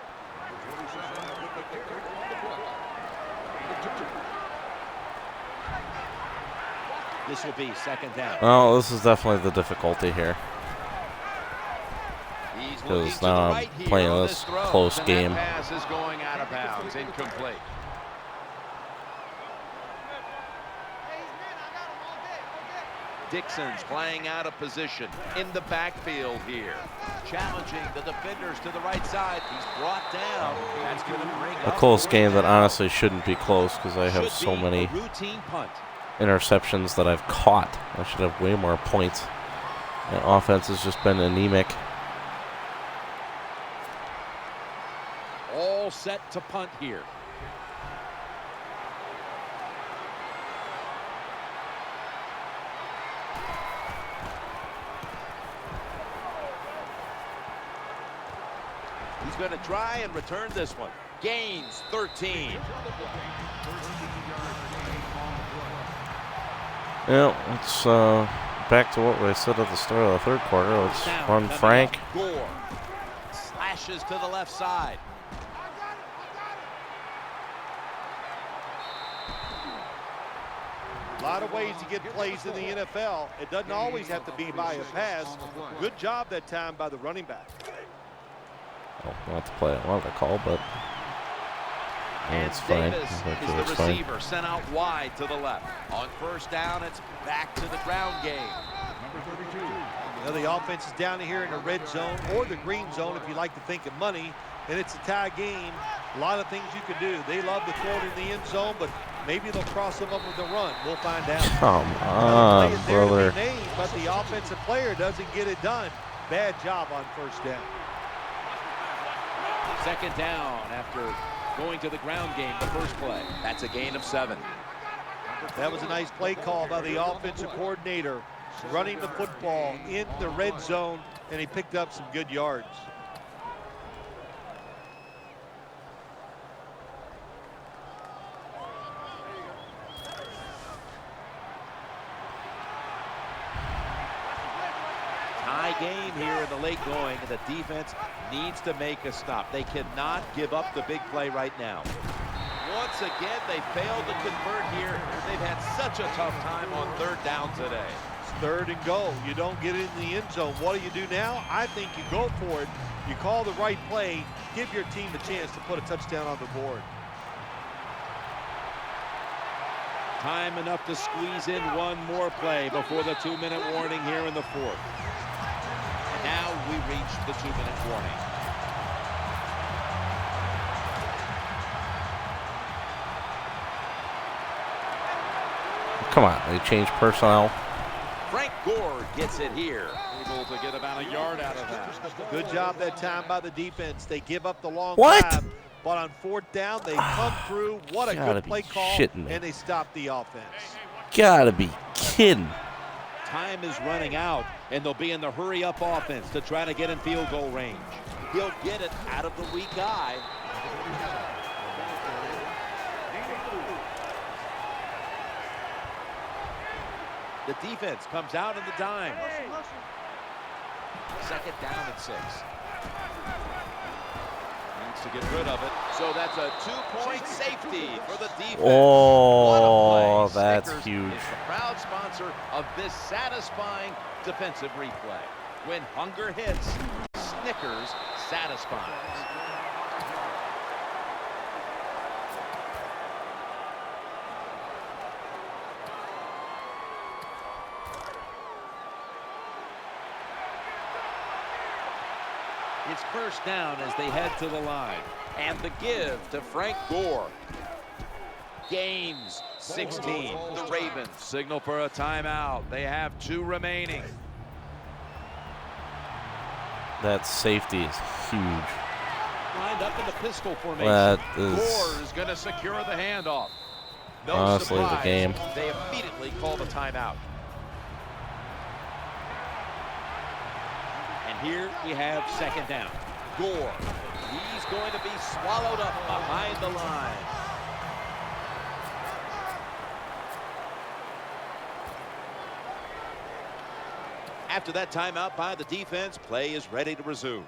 This will be 2nd down. Oh, this is definitely the difficulty here. Because now I'm playing this close game. Pass is going out of bounds, incomplete. Dixon's playing out of position in the backfield here. Challenging the defenders to the right side. He's brought down. That's going to bring A close game that honestly shouldn't be close because I have so many routine punt. interceptions that I've caught. I should have way more points. And offense has just been anemic. All set to punt here. He's going to try and return this one. Gains 13. Yeah, it's back to what I said at the start of the 3rd quarter. Let's run Frank. Gore slashes to the left side. A lot of ways to get plays in the NFL. It doesn't always have to be by a pass. Good job that time by the running back. Oh, not the play I wanted to call, but it's fine. Davis is the receiver, sent out wide to the left. On 1st down, it's back to the ground game. You know, the offense is down here in the red zone or the green zone if you like to think of money, and it's a tie game. A lot of things you can do. They love to throw it in the end zone, but maybe they'll cross them up with a run. We'll find out. Come on, brother. Named, but the offensive player doesn't get it done. Bad job on 1st down. 2nd down after going to the ground game the first play. That's a gain of 7. That was a nice play call by the offensive coordinator. Running the football in the red zone, and he picked up some good yards. Tie game here in the late going, and the defense needs to make a stop. They cannot give up the big play right now. Once again, they failed to convert here. They've had such a tough time on 3rd down today. It's 3rd and goal. You don't get it in the end zone. What do you do now? I think you go for it. You call the right play. Give your team a chance to put a touchdown on the board. Time enough to squeeze in one more play before the 2-minute warning here in the 4th. And now we reach the 2-minute warning. Come on, they changed personnel. Frank Gore gets it here. Able to get about a yard out of that. Good job that time by the defense. They give up the long What? drive, but on 4th down, they come through. What a good play call, shitting me. and they stop the offense. Gotta be kidding. Time is running out, and they'll be in the hurry-up offense to try to get in field goal range. He'll get it out of the weak eye. The defense comes out in the dime. 2nd down and 6. Needs to get rid of it. So that's a 2-point safety for the defense. Oh, that's huge. It's the proud sponsor of this satisfying defensive replay. When hunger hits, Snickers satisfies. It's first down as they head to the line. And the give to Frank Gore. Gains 16. The Ravens signal for a timeout. They have 2 remaining. That safety is huge. Lined up in the pistol formation. That Gore is is going to secure the handoff. No honestly surprise. the game. They immediately call the timeout. And here we have second down. Gore. He's going to be swallowed up behind the line. After that timeout by the defense, play is ready to resume.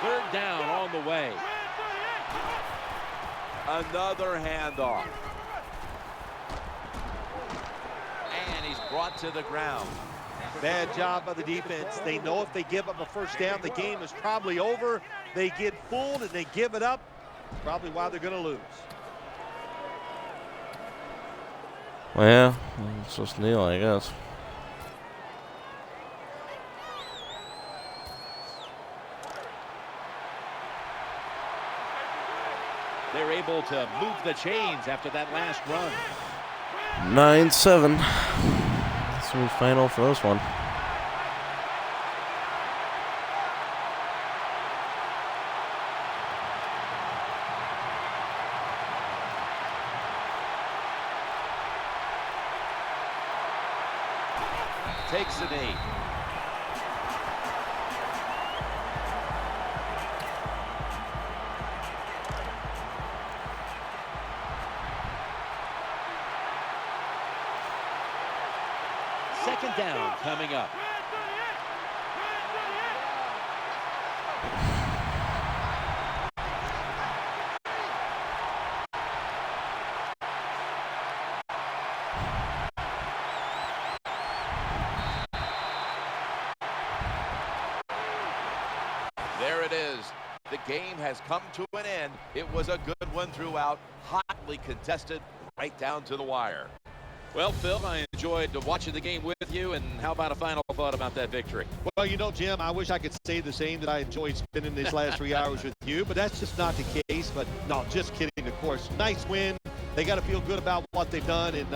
Third down on the way. Another handoff. And he's brought to the ground. Bad job by the defense. They know if they give up a first down, the game is probably over. They get fooled and they give it up. Probably why they're going to lose. Well, yeah, it's just Neil, I guess. They're able to move the chains after that last run. 9-7. Semi-final for this one. Takes a knee. Second down coming up. There it is. The game has come to an end. It was a good one throughout, hotly contested, right down to the wire. Well, Phil, I enjoyed watching the game with you, and how about a final thought about that victory? Well, you know, Jim, I wish I could say the same, that I enjoyed spending these last 3 hours with you, but that's just not the case. But no, just kidding, of course. Nice win. They got to feel good about what they've done and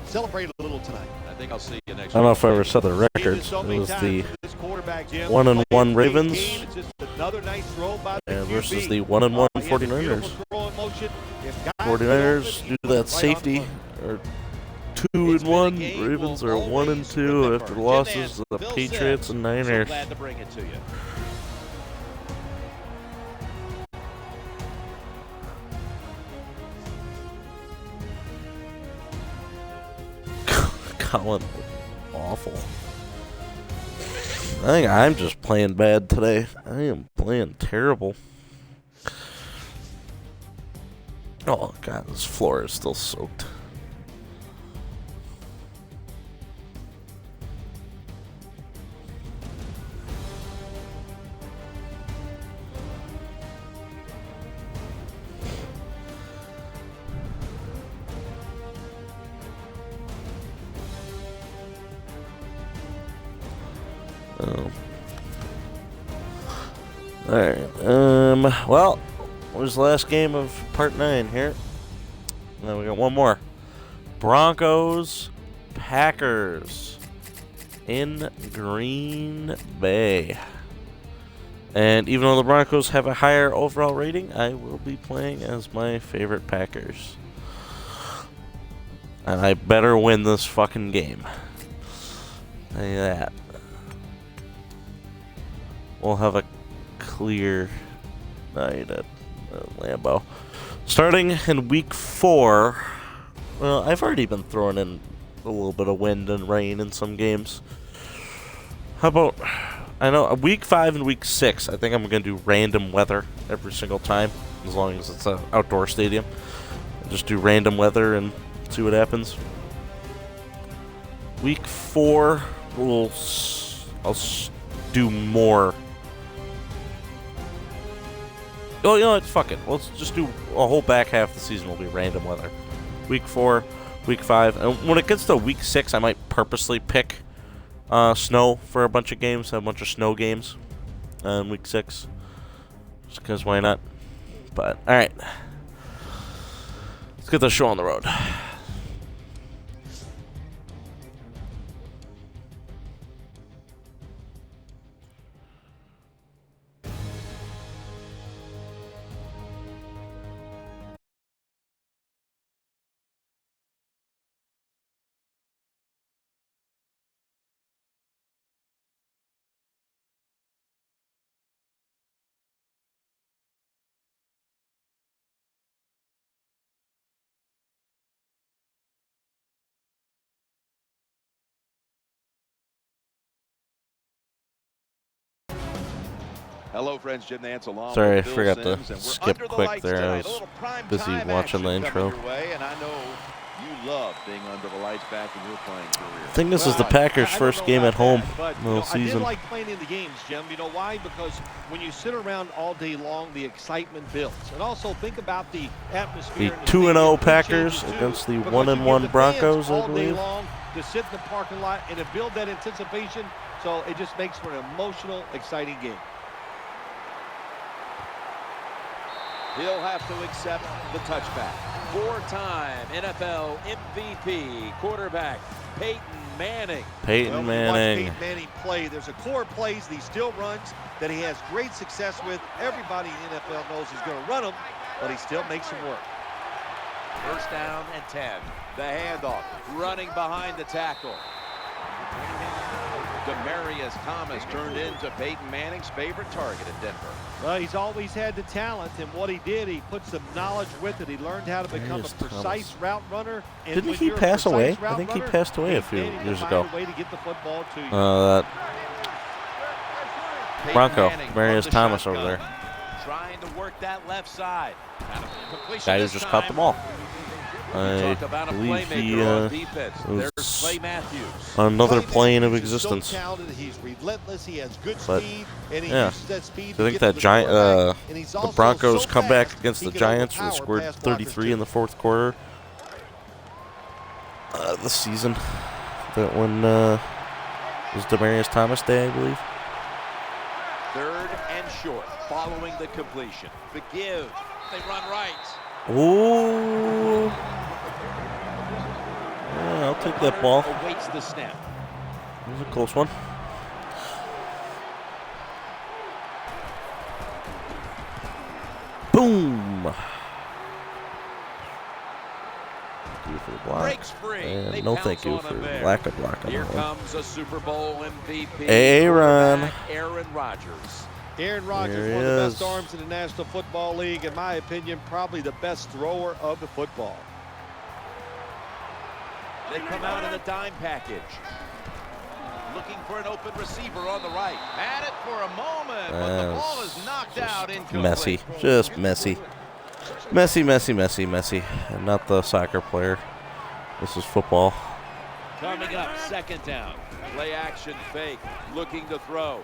celebrate a little tonight. I think I'll see you next week. I don't know if I ever said the records. It was the 1-1 Ravens versus the 1-1 49ers. 49ers do that safety are 2-1. Ravens are 1-2 after losses to the Patriots and Niners. Glad to bring it to you. Colin, awful. I think I'm just playing bad today. I am playing terrible. Oh, God, this floor is still soaked. Alright, well, it was the last game of part 9 here. Now we got one more. Broncos, Packers in Green Bay. And even though the Broncos have a higher overall rating, I will be playing as my favorite Packers. And I better win this fucking game. Tell you that. We'll have a clear night at Lambeau. Starting in week 4, well, I've already been throwing in a little bit of wind and rain in some games. How about, I know, week 5 and week 6, I think I'm going to do random weather every single time, as long as it's an outdoor stadium. Just do random weather and see what happens. Week 4, I'll do more. Oh, you know what? Fuck it. Let's just do a whole back half of the season will be random weather. Week 4, Week 5. And when it gets to Week 6, I might purposely pick snow for a bunch of games. Have a bunch of snow games in Week 6. Just because why not? But, alright. Let's get the show on the road. Hello, friends. Jim Nance along. Sorry, I with Bill forgot Sims, to and we're skip under the quick lights there. I tonight. was A little prime busy time watching the action intro. coming your way, and I know you love being under the lights back in your playing career. I think this is the Packers' first game at home all I did season. like playing in the games, Jim. You know why? Because when you sit around all day long, the excitement builds. And also think about the atmosphere. The 2-0 Packers against the 1-1 Broncos, I all day believe. long to sit in the parking lot and to build that anticipation. So it just makes for an emotional, exciting game. He'll have to accept the touchback. 4-time NFL MVP quarterback Peyton Manning. Peyton Manning. Peyton Manning play. There's a core of plays that he still runs that he has great success with. Everybody in the NFL knows he's going to run them, but he still makes them work. First down and 10. The handoff. Running behind the tackle. Demaryius Thomas turned into Peyton Manning's favorite target in Denver. Well, he's always had the talent, and what he did, he put some knowledge with it. He learned how to become a precise route runner. And didn't he pass away? I think he passed away a few years ago. Way to get the football to you. That Bronco, Demaryius Thomas over there. Trying to work that left side. Guy who just caught the ball. I believe he was another plane of existence. He's relentless. He has good But speed, and he yeah, uses that speed I think that the Broncos comeback against the Giants, who scored 33 in the fourth quarter this season. That one was Demaryius Thomas Day, I believe. 3rd and short, following the completion. The give. They run right. Ooh. Yeah, I'll take that ball. Awaits the snap. It was a close one. Boom. Thank you for the block. Breaks free. And no thank you for lack of block on Here that one. comes a Super Bowl MVP. Aaron. Aaron Rodgers. Aaron Rodgers, There he one of the is. best arms in the National Football League. In my opinion, probably the best thrower of the football. They come out in the dime package. Looking for an open receiver on the right. Had it for a moment, but the ball is knocked out incomplete. Messy. Just messy. Messy. And not the soccer player. This is football. Coming up, 2nd down. Play action fake. Looking to throw.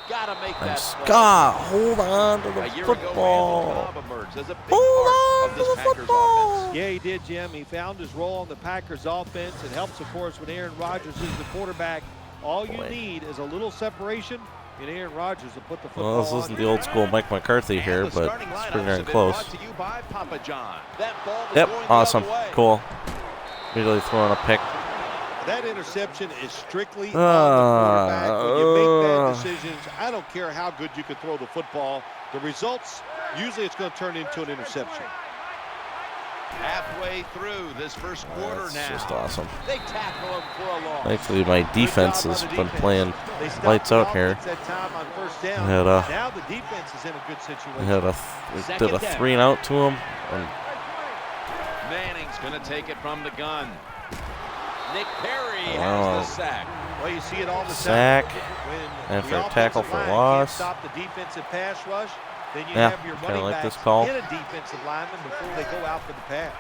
Gotta make that. Scott, hold on to the football. Hold on to the football. Yeah, he did, Jim. He found his role on the Packers offense. It helps, of course, when Aaron Rodgers is the quarterback. All you need is a little separation, and Aaron Rodgers will put the football Well, this isn't the old school Mike McCarthy here, but it's pretty darn close. Yep, awesome, cool. Immediately throwing a pick. That interception is strictly on the quarterback. When you make bad decisions, I don't care how good you can throw the football. The results, usually it's going to turn into an interception. Halfway through this first quarter now. It's just awesome. They tackle him for a loss. Thankfully, my defense has been playing lights out here. Now the defense is in a good situation. We did a 3-and-out to him. And Manning's going to take it from the gun. Nick Perry has the sack. Well, you see it all the sack. time. After a tackle for loss. Stop the defensive pass rush. Then you Yeah, have your kinda running like backs this call. hit a defensive lineman before they go out for the pass.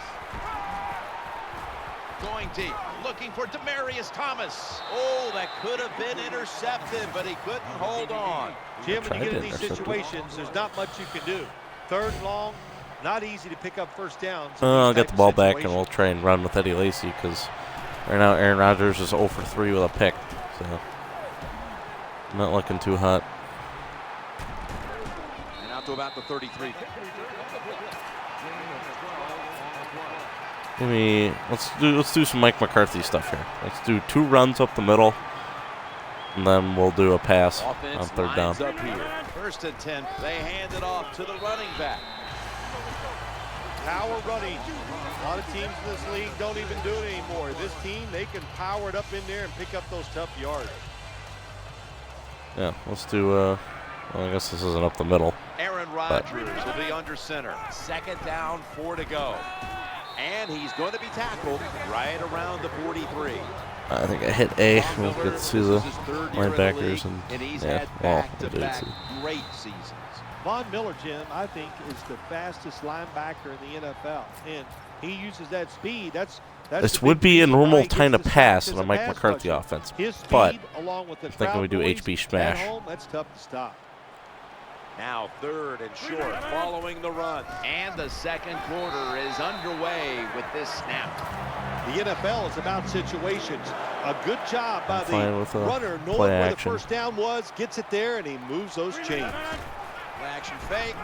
Going deep, looking for Demaryius Thomas. Oh, that could have been intercepted, but he couldn't hold on. Jim, when you get in these intercept it. situations, there's not much you can do. 3rd and long, not easy to pick up first downs. I'll get the ball back, and we'll try and run with Eddie Lacy because right now Aaron Rodgers is 0 for 3 with a pick. So not looking too hot. And out to about the 33. Let's do some Mike McCarthy stuff here. Let's do 2 runs up the middle, and then we'll do a pass on third down. Up here. 1st and 10. They hand it off to the running back. Power running. A lot of teams in this league don't even do it anymore. This team, they can power it up in there and pick up those tough yards. Yeah, let's do. Well, I guess this isn't up the middle. Aaron Rodgers will be under center. 2nd down, 4 to go. And he's going to be tackled right around the 43. I think I hit A. We'll get to see the linebackers. And he's yeah, had well, back-to-back great seasons. Von Miller, Jim, I think, is the fastest linebacker in the NFL. And he uses that speed. This would be a normal time to pass in a Mike McCarthy offense. His speed, but along with the I think we do HB smash. At home, that's tough to stop. Now 3rd and short, following the run. And the 2nd quarter is underway with this snap. The NFL is about situations. A good job by the runner, knowing play where action. the first down was, gets it there, and he moves those chains. Action fake.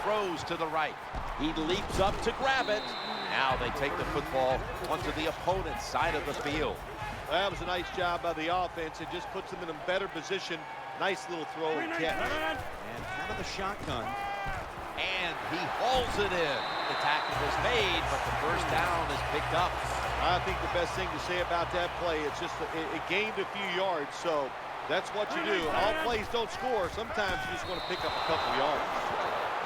Throws to the right. He leaps up to grab it. Now they take the football onto the opponent's side of the field. That was a nice job by the offense. It just puts them in a better position. Nice little throw and catch. And out of the shotgun. And he hauls it in. The tackle was made, but the first down is picked up. I think the best thing to say about that play, it's just it gained a few yards, so that's what you do. All plays don't score. Sometimes you just want to pick up a couple yards.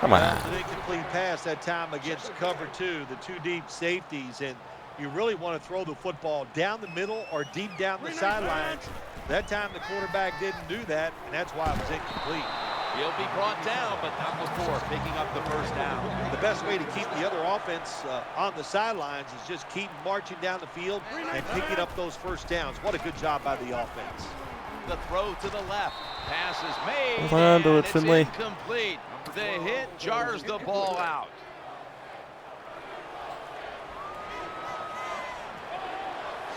Come on. That's an incomplete pass that time against cover 2, the 2 deep safeties, and you really want to throw the football down the middle or deep down the sidelines. That time the quarterback didn't do that, and that's why it was incomplete. He'll be brought down, but not before picking up the first down. The best way to keep the other offense on the sidelines is just keep marching down the field and picking up those first downs. What a good job by the offense. The throw to the left. Pass is made. Hold on to it, It's Finley. incomplete. The hit jars the ball out.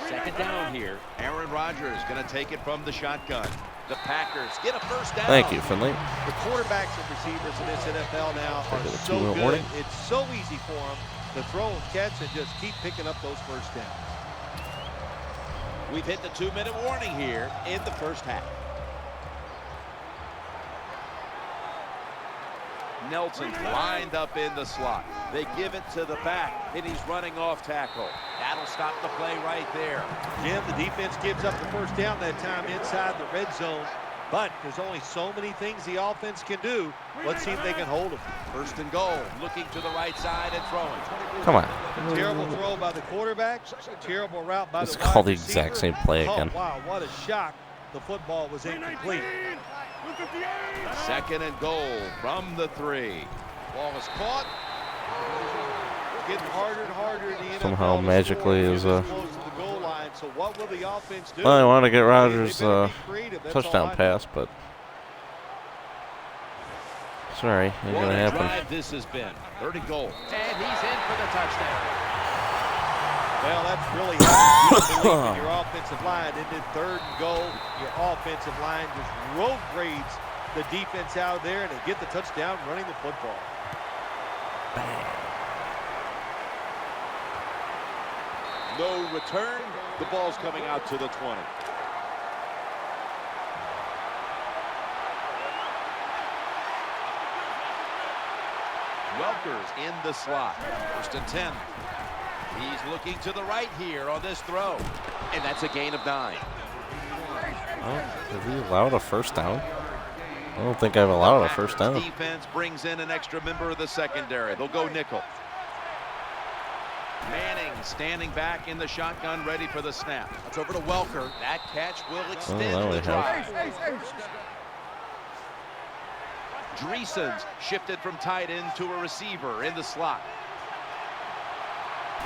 Second down here. Aaron Rodgers going to take it from the shotgun. The Packers get a first down. Thank you, Finley. The quarterbacks and receivers in this NFL now are so good. Warning. It's so easy for them to throw and catch and just keep picking up those first downs. We've hit the 2-minute warning here in the first half. Nelson lined up in the slot. They give it to the back, and he's running off tackle. That'll stop the play right there. Jim, the defense gives up the first down that time inside the red zone, but there's only so many things the offense can do. Let's see if they can hold them. 1st and goal, looking to the right side and throwing. Come on. Terrible throw by the quarterback. Terrible route by Let's the wide call the receiver. exact same play again. Oh, wow, what a shock. The football was incomplete. 2nd and goal from the 3. Ball is caught. It's getting harder and harder in the NFL. Somehow to magically score is close to the goal line. So what will the offense do? Well, I want to get Rodgers They better be creative. That's all touchdown I know. pass, but sorry, ain't What gonna a happen. drive this has been. 3rd and goal. And he's in for the touchdown. Well, that's really how you your offensive line. Ended 3rd and goal. Your offensive line just road grades the defense out there, and they get the touchdown running the football. No return. The ball's coming out to the 20. Welker's in the slot. 1st and 10. He's looking to the right here on this throw. And that's a gain of 9. Oh, have we allowed a first down? I don't think I've allowed a first down. Defense brings in an extra member of the secondary. They'll go nickel. Manning standing back in the shotgun, ready for the snap. It's over to Welker. That catch will extend that the would drive. Dreesen's shifted from tight end to a receiver in the slot.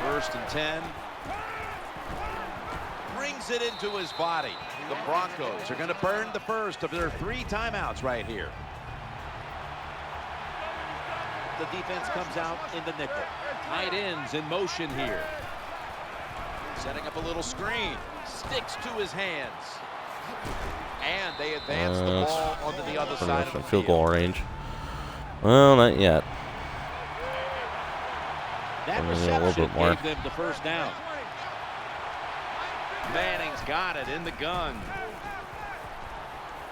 1st and 10. Brings it into his body. The Broncos are going to burn the first of their 3 timeouts right here. the defense comes out in the nickel. Tight ends in motion here. Setting up a little screen. Sticks to his hands. And they advance the ball onto the other side of the field goal range. Well, not yet. That reception gave them the first down. Manning's got it in the gun.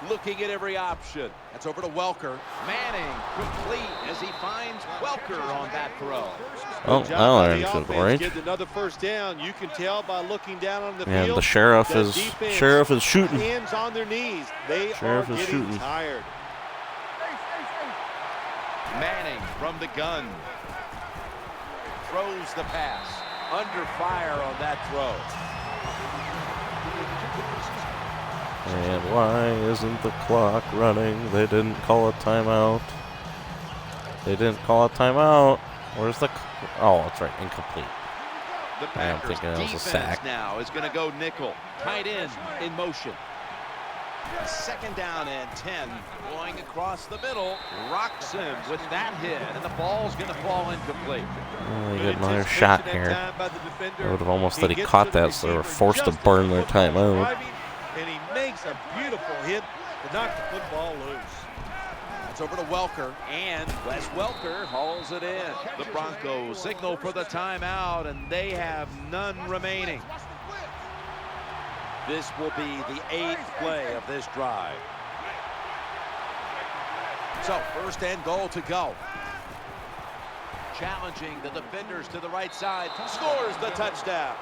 Looking at every option. That's over to Welker. Manning complete as he finds Welker on that throw. Oh, I don't think it's range. Get another first down. You can tell by looking down on the field. And the sheriff is shooting. Hands on their knees. They sheriff are is getting shooting. tired. Manning from the gun. Throws the pass. Under fire on that throw. And why isn't the clock running? They didn't call a timeout. They didn't call a timeout. Where's the... Oh, that's right. Incomplete. The I'm Packers thinking it was a sack. Now is going to go nickel. Tight end in motion. Second down and 10. Going across the middle. Rocks him with that hit. And the ball's going to fall incomplete. They get another shot here. I would have almost thought he caught that, so they were forced to burn their timeout. And he makes a beautiful hit to knock the football loose. It's over to Welker, and Wes Welker hauls it in. The Broncos signal for the timeout, and they have none remaining. This will be the 8th play of this drive. So, first and goal to go. Challenging the defenders to the right side. Scores the touchdown.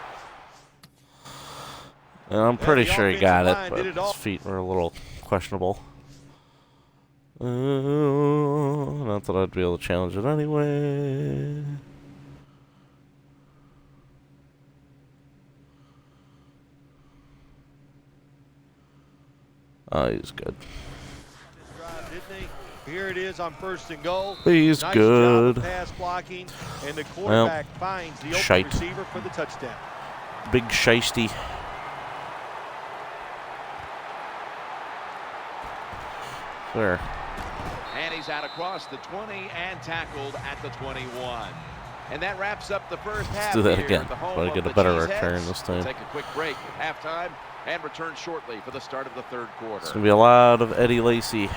And I'm pretty sure he got it, but his feet were a little questionable. Not that I'd be able to challenge it anyway. Oh, he's good. Here it is on first and goal. He's nice good. Job of pass blocking, and the quarterback finds the open receiver for the touchdown. Big shiesty. There. And he's out across the 20 and tackled at the 21. And that wraps up the first half. Let's do that again. But I get a better return this time. Take a quick break at halftime and return shortly for the start of the third quarter. It's going to be a lot of Eddie Lacy.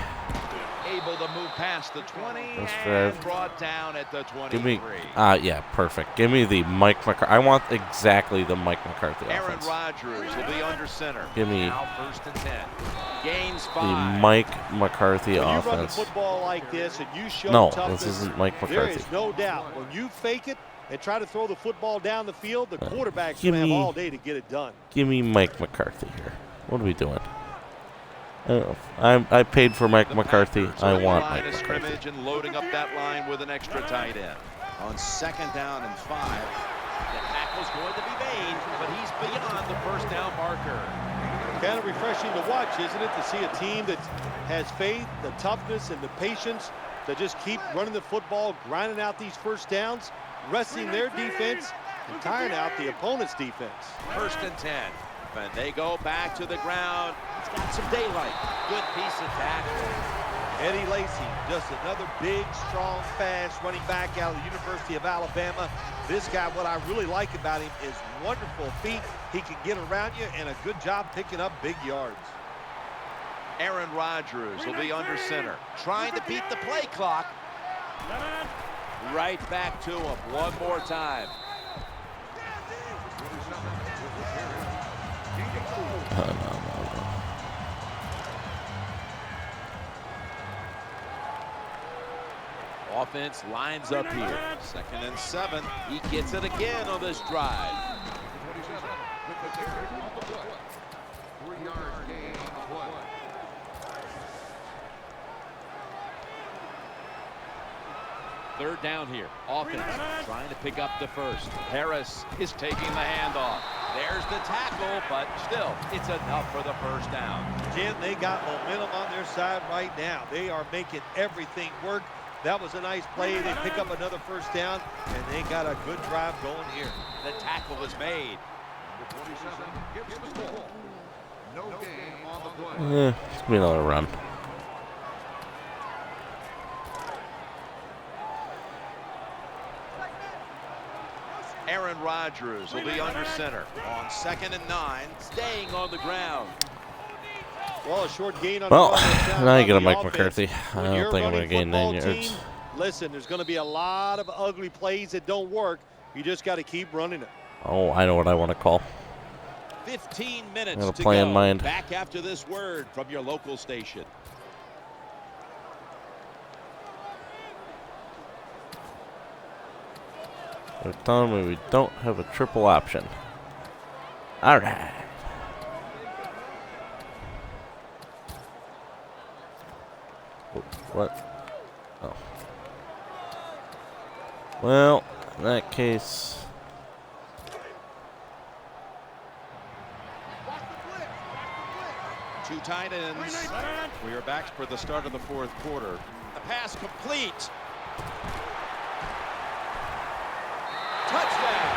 Able to move past the 20 Let's and drive. brought down at the 23. Give me, yeah, perfect. Give me the Mike McCarthy. I want exactly the Mike McCarthy Aaron offense. Rodgers will be under center. Give me now first and 10. Gains 5. the Mike McCarthy when offense. You run the football like this and you show No, toughness, this isn't Mike there McCarthy. is no doubt. When you fake it and try to throw the football down the field, the quarterback's give going to have me- all day to get it done. Give me Mike McCarthy here. What are we doing? I paid for Mike McCarthy. I want Mike McCarthy. Scrimmage and loading up that line with an extra tight end. On second down and 5. The tackle's going to be made, but he's beyond the first down marker. Kind of refreshing to watch, isn't it, to see a team that has faith, the toughness, and the patience to just keep running the football, grinding out these first downs, resting their defense, and tiring out the opponent's defense. First and 10. And they go back to the ground. It's got some daylight. Good piece of tackle. Eddie Lacy, just another big, strong, fast running back out of the University of Alabama. This guy, what I really like about him is wonderful feet. He can get around you and a good job picking up big yards. Aaron Rodgers will be under center. Trying to beat the play clock. Right back to him one more time. Offense lines up here. Second and 7. He gets it again on this drive. Third down here. Offense trying to pick up the first. Harris is taking the handoff. There's the tackle, but still, it's enough for the first down. Jim, they got momentum on their side right now. They are making everything work. That was a nice play. They pick up another first down, and they got a good drive going here. The tackle is made. It's going to be another run. Rodgers will be under center. On 2nd and 9, staying on the ground. Well, a short gain on well, the now you got Mike offense. McCarthy. I don't think I'm going to gain 9 yards. Listen, there's going to be a lot of ugly plays that don't work. You just got to keep running it. Oh, I know what I want to call. 15 minutes Got a to play go. in mind. Back after this word from your local station. They're telling me we don't have a triple option. All right. What? Oh. Well, in that case. Two tight ends. We are back for the start of the 4th quarter. The pass complete. Touchdown.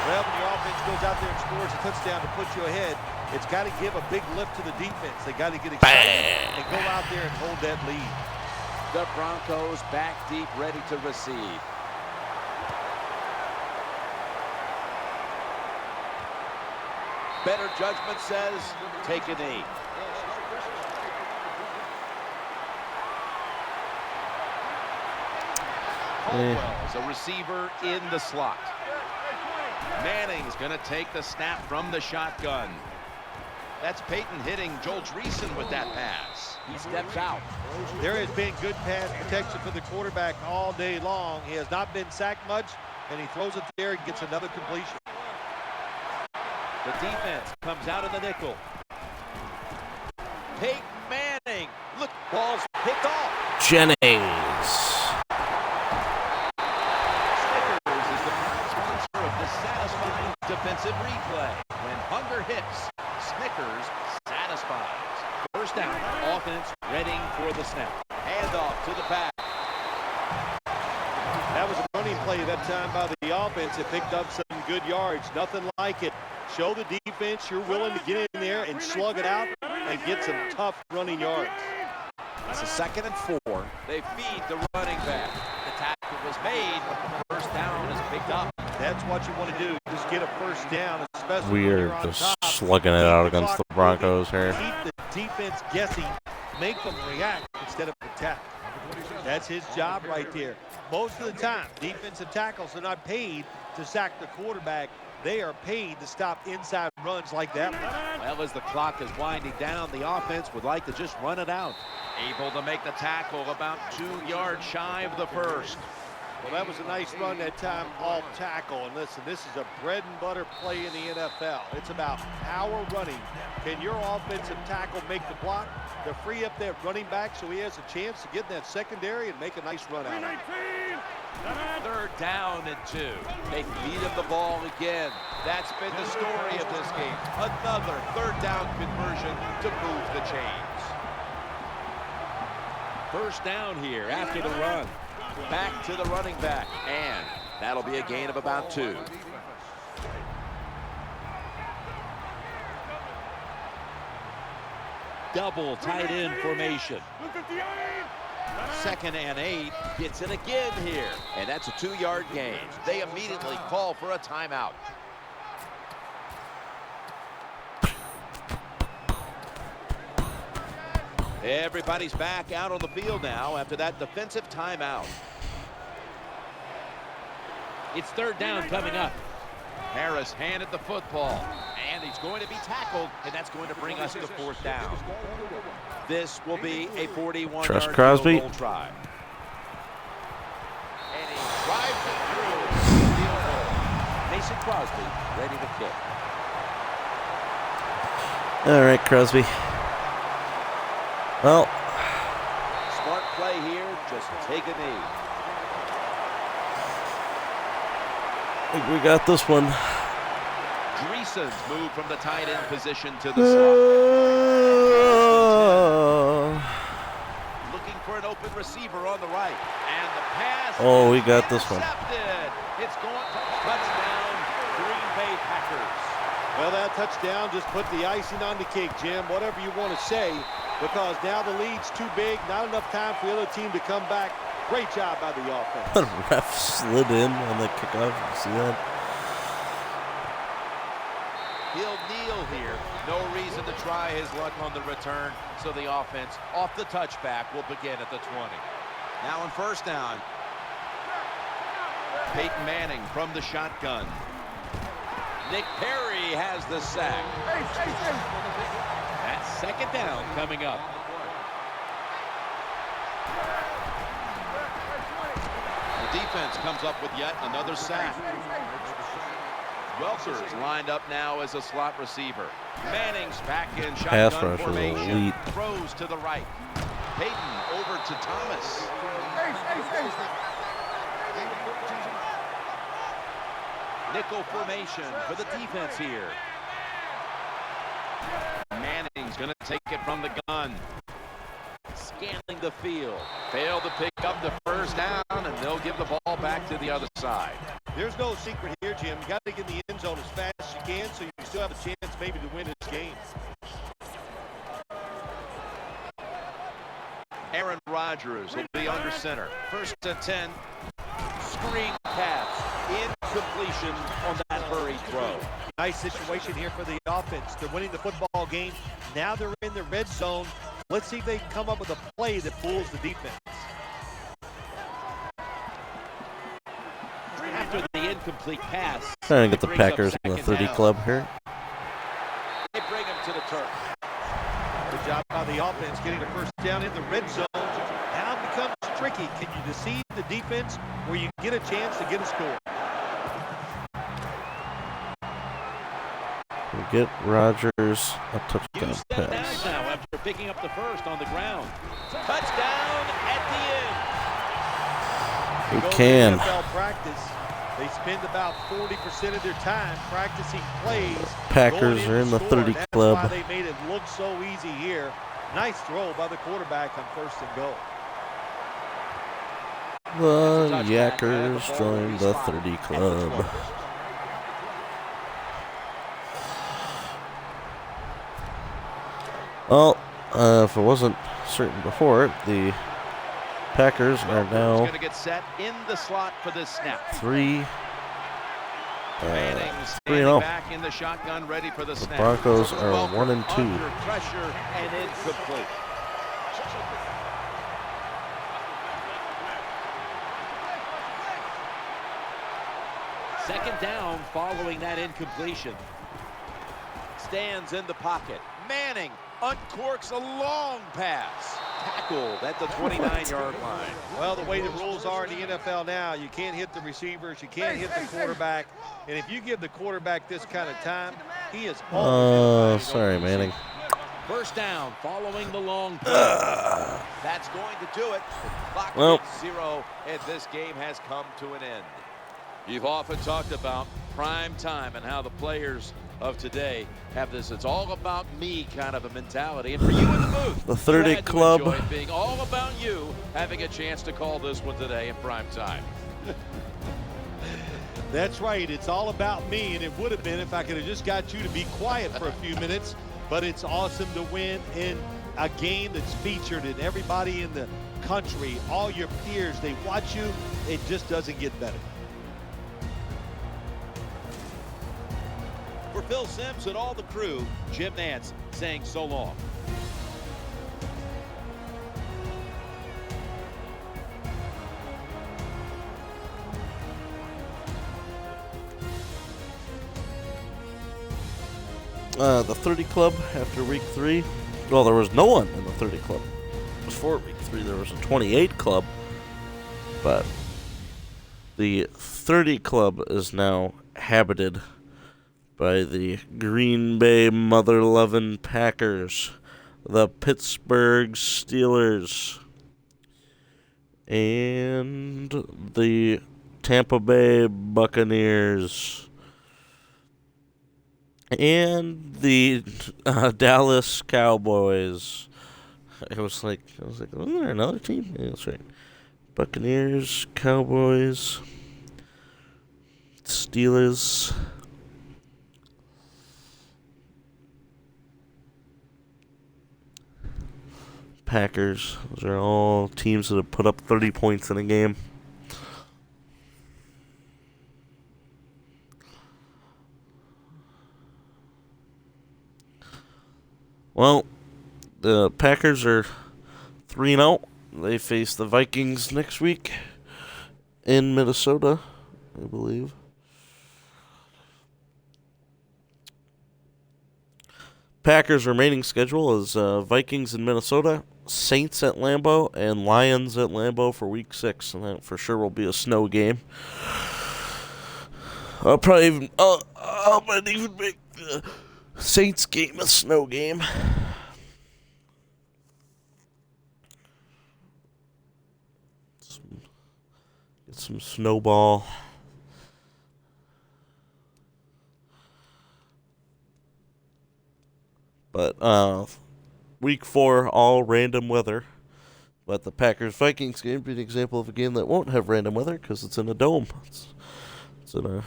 Well, when your offense goes out there and scores a touchdown to put you ahead, it's got to give a big lift to the defense. They got to get excited and go out there and hold that lead. The Broncos back deep, ready to receive. Better judgment says take a knee. Caldwell's a receiver in the slot. Manning's going to take the snap from the shotgun. That's Peyton hitting Joel Dreesen with that pass. He steps out. There has been good pass protection for the quarterback all day long. He has not been sacked much, and he throws it there and gets another completion. The defense comes out in the nickel. Peyton Manning. Look, ball's picked off. Jennings. Snickers is the prime sponsor of the satisfying defensive replay. When hunger hits, Snickers satisfies. First down, offense ready for the snap. Handoff to the back. That was a running play that time by the offense. It picked up some good yards. Nothing like it. Show the defense you're willing to get in there and slug it out and get some tough running yards. It's a 2nd and 4. They feed the running back. The tackle was made, but the first down is picked up. That's what you want to do. Just get a first down, especially We when are you're on just top. slugging it out against the Broncos here. Keep the defense guessing. Make them react instead of attack. That's his job right there. Most of the time, defensive tackles are not paid to sack the quarterback. They are paid to stop inside runs like that one. Well, as the clock is winding down, the offense would like to just run it out. Able to make the tackle about 2 yards shy of the first. Well, that was a nice run that time off tackle. And listen, this is a bread and butter play in the NFL. It's about power running. Can your offensive tackle make the block to free up that running back so he has a chance to get in that secondary and make a nice run out of it? 3rd down and 2. They feed him the ball again. That's been the story of this game. Another 3rd down conversion to move the chains. First down here after the run. Back to the running back, and that'll be a gain of about 2. Double tight end formation. 2nd and 8, gets it again here, and that's a 2-yard gain. They immediately call for a timeout. Everybody's back out on the field now after that defensive timeout. It's 3rd down coming up. Harris handed the football, and he's going to be tackled, and that's going to bring us to 4th down. This will be a 41-yard field goal try. And he drives it through the field goal. Mason Crosby ready to kick. All right, Krusty. Well, Smart play here, just take a knee. I think we got this one. Dreesen's moved from the tight end position to the slot. Looking for an open receiver on the right. And the pass. Oh, we got this one. It's going to touchdown, Green Bay Packers. Well, that touchdown just put the icing on the cake, Jim, whatever you want to say, because now the lead's too big, not enough time for the other team to come back. Great job by the offense. The ref slid in on the kickoff. You see that? He'll kneel here. No reason to try his luck on the return, so the offense off the touchback will begin at the 20. Now on first down. Peyton Manning from the shotgun. Nick Perry has the sack. That's second down coming up. The defense comes up with yet another sack. Welker's lined up now as a slot receiver. Manning's back in shotgun formation. Throws to the right. Peyton over to Thomas. Nickel formation for the defense here. Manning's going to take it from the gun. Scanning the field. Failed to pick up the first down, and they'll give the ball back to the other side. There's no secret here, Jim. You got to get in the end zone as fast as you can so you still have a chance maybe to win this game. Aaron Rodgers will be under center. First and 10. Screen pass. Incompletion on that hurried throw. Nice situation here for the offense. They're winning the football game. Now they're in the red zone. Let's see if they can come up with a play that fools the defense. After the incomplete pass. Trying to get the Packers in the 30 club here. They bring him to the turf. Good job by the offense getting the first down in the red zone. Now it becomes tricky. Can you deceive the defense where you get a chance to get a score? We get Rodgers a touchdown pass. Now after picking up the first on the ground. Touchdown at the end. We can. NFL practice. They spend about 40% of their time practicing plays. Packers are in the 30 club. That's why they made it look so easy here. Nice throw by the quarterback on first and goal. The Yackers join the 30 club. Well, if it wasn't certain before, the Packers are now going to get set in the slot for this snap. 3-0. Back in the shotgun, ready for the snap. Broncos are 1-2. Under pressure and incomplete. Second down following that incompletion. Stands in the pocket. Manning uncorks a long pass. Tackled at the 29-yard line. Well, the way the rules are in the NFL now, you can't hit the receivers, you can't hit the quarterback. And if you give the quarterback this kind of time, he is always sorry, Manning. First down following the long play. That's going to do it. Clock hits 0, and this game has come to an end. You've often talked about prime time and how the players of today have this "it's all about me" kind of a mentality, and for you in the booth, the 30 club, it being all about you, having a chance to call this one today in prime time. That's right. It's all about me, and it would have been if I could have just got you to be quiet for a few minutes. But it's awesome to win in a game that's featured in everybody in the country, all your peers. They watch you. It just doesn't get better. For Phil Simms and all the crew, Jim Nantz saying so long. The 30 club after week 3. Well, there was no one in the 30 club. Before week 3, there was a 28 club. But the 30 club is now habited by the Green Bay mother-loving Packers, the Pittsburgh Steelers, and the Tampa Bay Buccaneers, and the Dallas Cowboys. I was like, wasn't there another team? Yeah, that's right. Buccaneers, Cowboys, Steelers, Packers. Those are all teams that have put up 30 points in a game. Well, the Packers are 3-0. They face the Vikings next week in Minnesota, I believe. Packers' remaining schedule is Vikings in Minnesota, Saints at Lambeau, and Lions at Lambeau for Week 6, and that for sure will be a snow game. I might even make the Saints game a snow game. Get some snowball. But Week 4, all random weather. But the Packers-Vikings game be an example of a game that won't have random weather because it's in a dome. It's in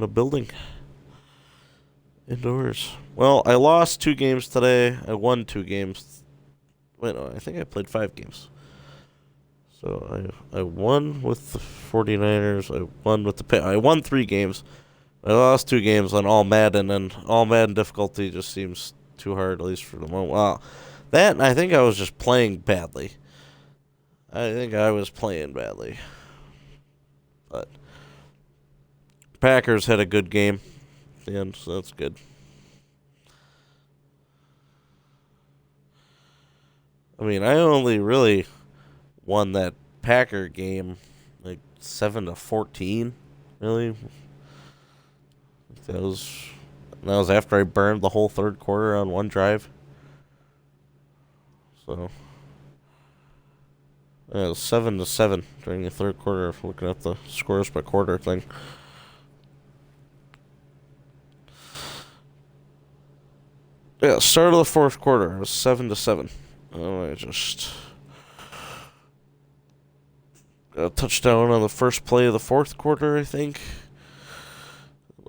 a building. Indoors. Well, I lost 2 games today. I won 2 games. Wait, no, I think I played 5 games. So I won with the 49ers. I won 3 games. I lost 2 games on all Madden, and all Madden difficulty just seems too hard, at least for the moment. Well, I think I was just playing badly. But Packers had a good game at the end, so that's good. I mean, I only really won that Packer game like 7-14, really. That was after I burned the whole third quarter on one drive. So it was 7-7 during the third quarter. Looking at the scores by quarter thing. Yeah, start of the fourth quarter. It was 7-7. I just got a touchdown on the first play of the fourth quarter, I think.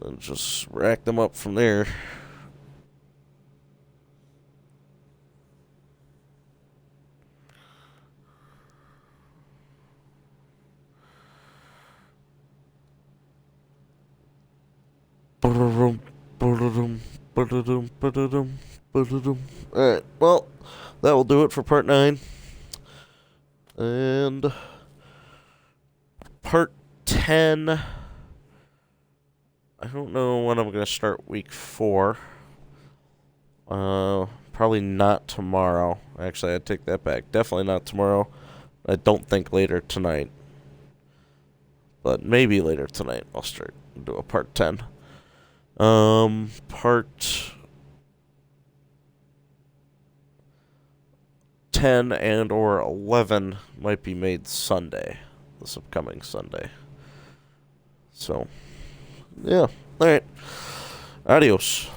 And just racked them up from there. Alright, well, that will do it for part 9. And part 10, I don't know when I'm going to start week 4. Probably not tomorrow. Actually, I take that back. Definitely not tomorrow. I don't think later tonight. But maybe later tonight I'll start and do a part 10. Part 10 and or 11 might be made Sunday. This upcoming Sunday. So, yeah. Alright. Adios.